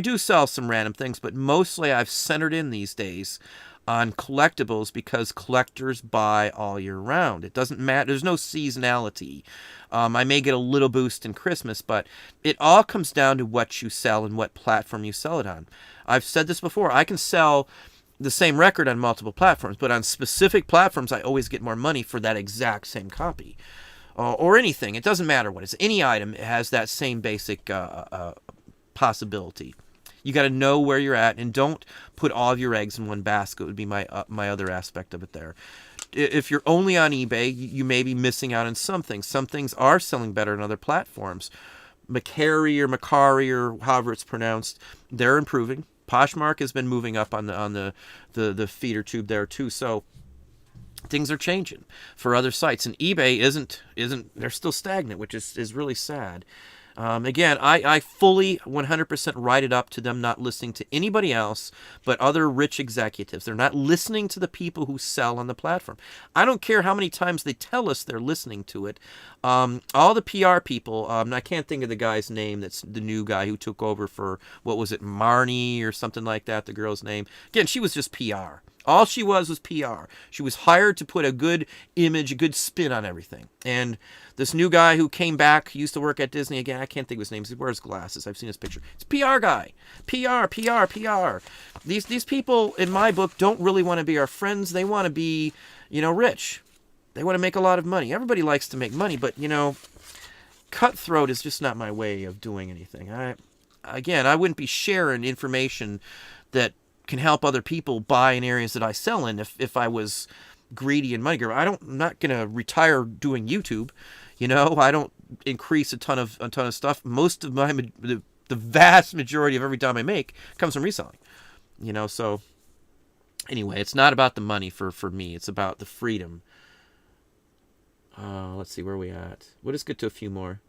do sell some random things, but mostly I've centered in these days on collectibles because collectors buy all year round. It doesn't matter. There's no seasonality. I may get a little boost in Christmas, but it all comes down to what you sell and what platform you sell it on. I've said this before. I can sell the same record on multiple platforms, but on specific platforms, I always get more money for that exact same copy. Or anything. It doesn't matter what it is. Any item has that same basic possibility. You got to know where you're at, and don't put all of your eggs in one basket would be my other aspect of it there. If you're only on eBay, you may be missing out on some things. Some things are selling better on other platforms. Macari or Macari or however it's pronounced, they're improving. Poshmark has been moving up on the feeder tube there too. So things are changing for other sites, and eBay isn't. They're still stagnant, which is really sad. Again, I fully 100% write it up to them not listening to anybody else but other rich executives. They're not listening to the people who sell on the platform. I don't care how many times they tell us they're listening to it. All the PR people, I can't think of the guy's name, that's the new guy who took over for, what was it, Marnie or something like that, the girl's name. Again, she was just PR. All she was PR. She was hired to put a good image, a good spin on everything. And this new guy who came back, used to work at Disney again, I can't think of his name. He wears glasses. I've seen his picture. It's a PR guy. PR. These people, in my book, don't really want to be our friends. They want to be, rich. They want to make a lot of money. Everybody likes to make money, but, cutthroat is just not my way of doing anything. I wouldn't be sharing information that can help other people buy in areas that I sell in if I was greedy and money grabber. I'm not going to retire doing YouTube. I don't increase a ton of stuff. Most of the vast majority of every dime I make comes from reselling. So anyway, it's not about the money for me. It's about the freedom. Let's see, where are we at? We'll just get to a few more.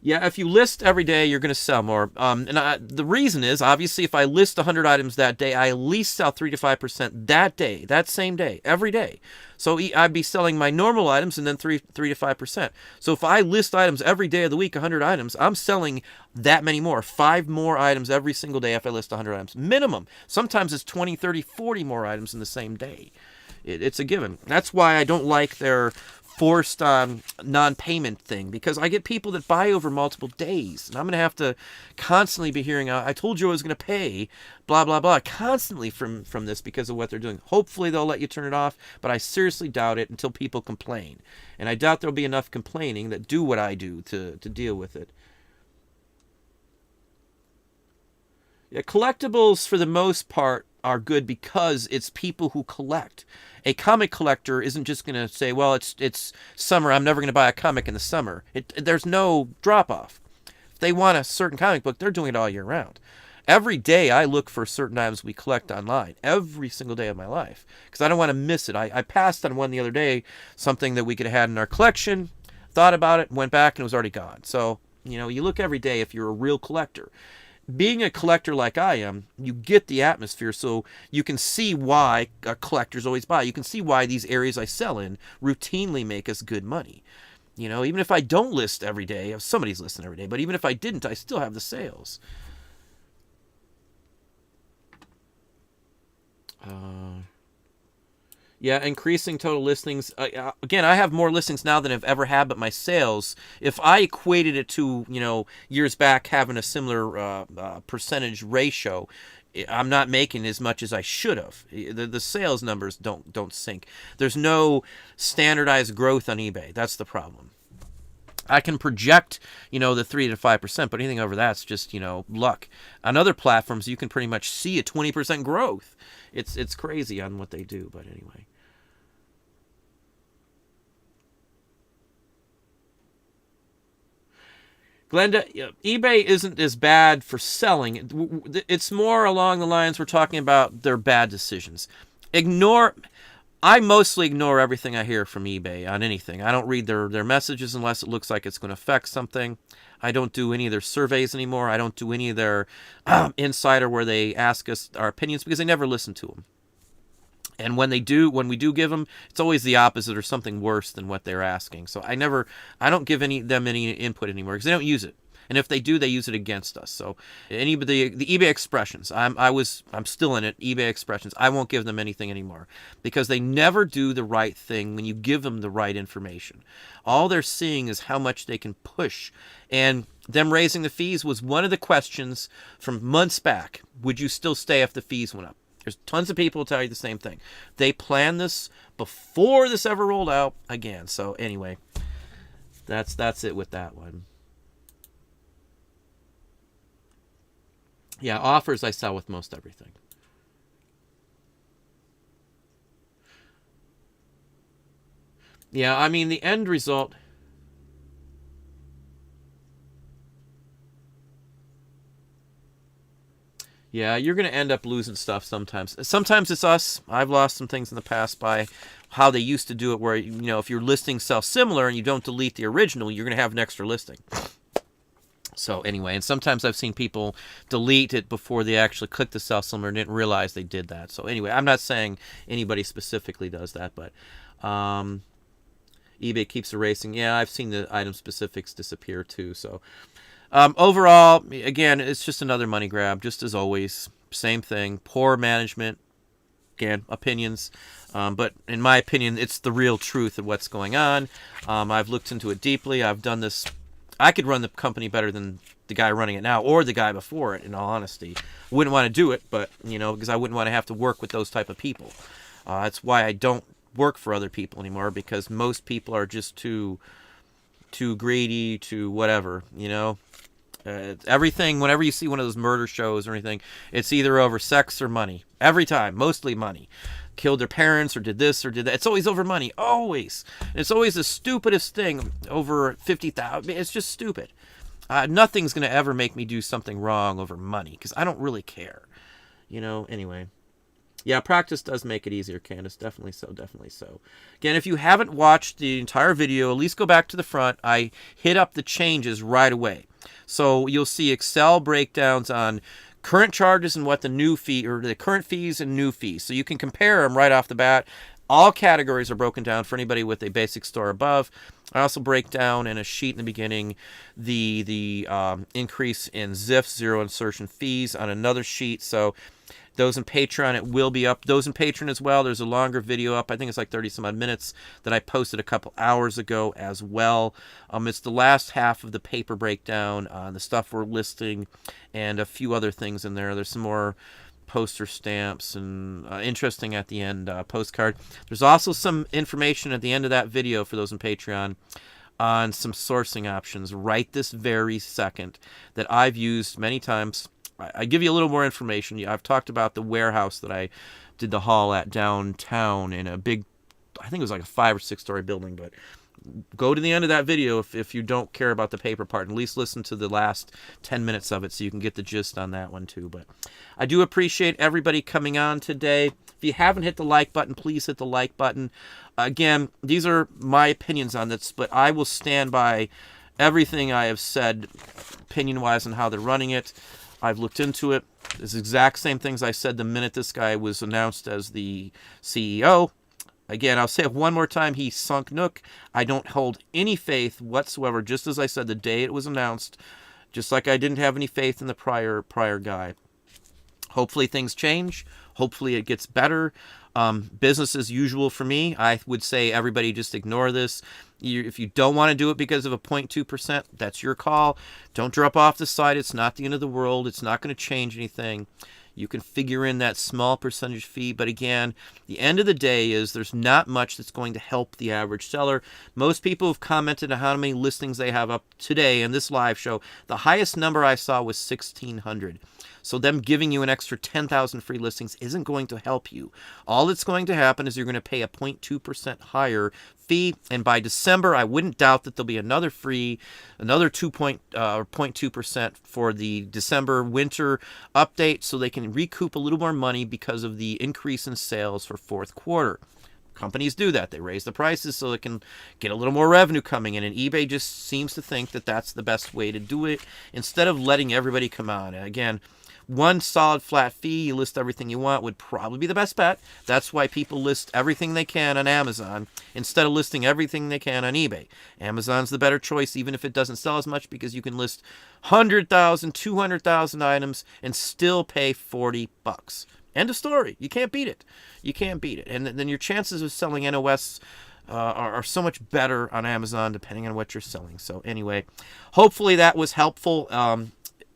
Yeah, if you list every day, you're going to sell more. The reason is, obviously, if I list 100 items that day, I at least sell 3 to 5% that day, that same day, every day. So I'd be selling my normal items and then 3 to 5%. So if I list items every day of the week, 100 items, I'm selling that many more, 5 more items every single day if I list 100 items. Minimum. Sometimes it's 20, 30, 40 more items in the same day. It's a given. That's why I don't like their forced non-payment thing, because I get people that buy over multiple days, and I'm going to have to constantly be hearing, I told you I was going to pay, blah, blah, blah, constantly from this because of what they're doing. Hopefully they'll let you turn it off, but I seriously doubt it until people complain. And I doubt there'll be enough complaining that do what I do to deal with it. Yeah, collectibles, for the most part, are good because it's people who collect. A comic collector isn't just going to say, well, it's summer, I'm never going to buy a comic in the summer. There's no drop-off. If they want a certain comic book, they're doing it all year round. Every day I look for certain items we collect online, every single day of my life, because I don't want to miss it. I passed on one the other day, something that we could have had in our collection, thought about it, went back, and it was already gone. So, you look every day if you're a real collector. Being a collector like I am, you get the atmosphere, so you can see why collectors always buy. You can see why these areas I sell in routinely make us good money. Even if I don't list every day, if somebody's listing every day, but even if I didn't, I still have the sales. Yeah, increasing total listings. Again, I have more listings now than I've ever had, but my sales, if I equated it to, years back having a similar percentage ratio, I'm not making as much as I should have. The sales numbers don't sync. There's no standardized growth on eBay. That's the problem. I can project, the 3 to 5%, but anything over that's just, luck. On other platforms, you can pretty much see a 20% growth. It's crazy on what they do, but anyway. Glenda, eBay isn't as bad for selling. It's more along the lines we're talking about their bad decisions. I mostly ignore everything I hear from eBay on anything. I don't read their messages unless it looks like it's going to affect something. I don't do any of their surveys anymore. I don't do any of their insider where they ask us our opinions because I never listen to them. And when we do give them, it's always the opposite or something worse than what they're asking. So I don't give them any input anymore because they don't use it. And if they do, they use it against us. So the eBay expressions, I'm still in it. eBay expressions, I won't give them anything anymore because they never do the right thing when you give them the right information. All they're seeing is how much they can push. And them raising the fees was one of the questions from months back. Would you still stay if the fees went up? There's tons of people who tell you the same thing. They planned this before this ever rolled out again. So anyway, that's it with that one. Yeah, offers I sell with most everything. Yeah, I mean, the end result... Yeah, you're going to end up losing stuff sometimes. Sometimes it's us. I've lost some things in the past by how they used to do it where, if your listings sell similar and you don't delete the original, you're going to have an extra listing. So anyway, and sometimes I've seen people delete it before they actually clicked the sell similar and didn't realize they did that. So anyway, I'm not saying anybody specifically does that, but eBay keeps erasing. Yeah, I've seen the item specifics disappear too. So overall, again, it's just another money grab, just as always. Same thing. Poor management. Again, opinions. But in my opinion, it's the real truth of what's going on. I've looked into it deeply. I've done this. I could run the company better than the guy running it now or the guy before it, in all honesty. Wouldn't want to do it, but, because I wouldn't want to have to work with those type of people. That's why I don't work for other people anymore, because most people are just too greedy, to whatever, everything, whenever you see one of those murder shows or anything, it's either over sex or money. Every time, mostly money. Killed their parents or did this or did that. It's always over money, always. And it's always the stupidest thing, over 50,000. It's just stupid. Nothing's going to ever make me do something wrong over money because I don't really care. Anyway. Yeah, practice does make it easier, Candace. Definitely so, definitely so. Again, if you haven't watched the entire video, at least go back to the front. I hit up the changes right away. So you'll see Excel breakdowns on current charges and what the new fee, or the current fees and new fees. So you can compare them right off the bat. All categories are broken down for anybody with a basic store above. I also break down in a sheet in the beginning the increase in ZIF, zero insertion fees, on another sheet. So those in Patreon, it will be up. Those in Patreon as well, there's a longer video up. I think it's like 30 some odd minutes that I posted a couple hours ago as well. It's the last half of the paper breakdown on the stuff we're listing and a few other things in there. There's some more poster stamps and interesting at the end postcard. There's also some information at the end of that video for those in Patreon on some sourcing options right this very second that I've used many times. I give you a little more information. I've talked about the warehouse that I did the haul at downtown in a big, I think it was like a 5 or 6 story building, but go to the end of that video if you don't care about the paper part, and at least listen to the last 10 minutes of it so you can get the gist on that one too. But I do appreciate everybody coming on today. If you haven't hit the like button, please hit the like button. Again, these are my opinions on this, but I will stand by everything I have said opinion-wise on how they're running it. I've looked into it. It's the exact same things I said the minute this guy was announced as the CEO. Again, I'll say it one more time. He sunk Nook. I don't hold any faith whatsoever, just as I said the day it was announced, just like I didn't have any faith in the prior guy. Hopefully things change. Hopefully it gets better. Business as usual for me. I would say everybody just ignore this. If you don't want to do it because of a 0.2%, that's your call. Don't drop off the site. It's not the end of the world. It's not going to change anything. You can figure in that small percentage fee. But again, the end of the day is there's not much that's going to help the average seller. Most people have commented on how many listings they have up today in this live show. The highest number I saw was 1,600. So them giving you an extra 10,000 free listings isn't going to help you. All that's going to happen is you're going to pay a 0.2% higher fee, and by December, I wouldn't doubt that there'll be another 0.2% for the December winter update, so they can recoup a little more money because of the increase in sales for fourth quarter. Companies do that. They raise the prices so they can get a little more revenue coming in, and eBay just seems to think that that's the best way to do it instead of letting everybody come on. And again, one solid flat fee, you list everything you want, would probably be the best bet. That's why people list everything they can on Amazon instead of listing everything they can on eBay. Amazon's the better choice, even if it doesn't sell as much, because you can list 100,000, 200,000 items and still pay $40. End of story. You can't beat it. You can't beat it. And then your chances of selling NOS are so much better on Amazon depending on what you're selling. So anyway, hopefully that was helpful.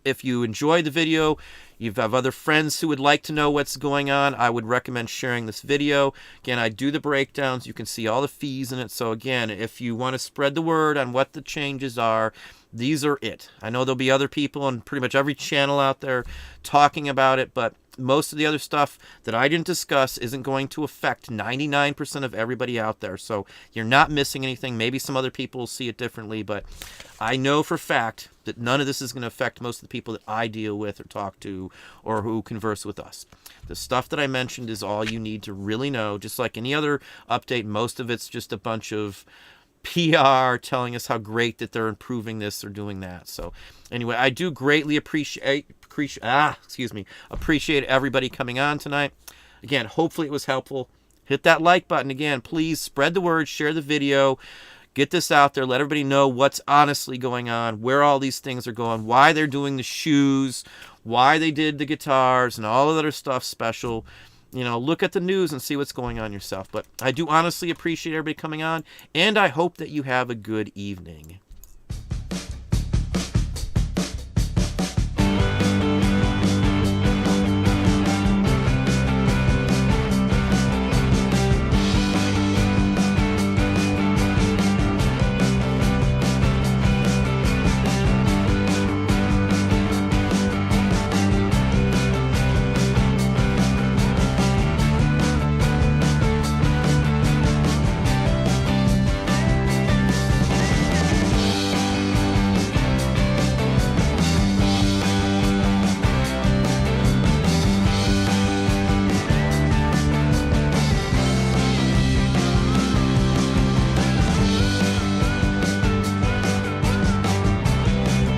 If you enjoyed the video, you have other friends who would like to know what's going on, I would recommend sharing this video. Again, I do the breakdowns. You can see all the fees in it. So again, if you want to spread the word on what the changes are, these are it. I know there'll be other people on pretty much every channel out there talking about it, but most of the other stuff that I didn't discuss isn't going to affect 99% of everybody out there. So you're not missing anything. Maybe some other people will see it differently, but I know for a fact that none of this is going to affect most of the people that I deal with or talk to or who converse with us. The stuff that I mentioned is all you need to really know. Just like any other update, most of it's just a bunch of PR telling us how great that they're improving this or doing that. So anyway, I do greatly appreciate everybody coming on tonight. Again, hopefully it was helpful. Hit that like button. Again, please spread the word, share the video, get this out there, let everybody know what's honestly going on, where all these things are going, why they're doing the shoes, why they did the guitars and all of that other stuff special. You know, look at the news and see what's going on yourself. But I do honestly appreciate everybody coming on, and I hope that you have a good evening.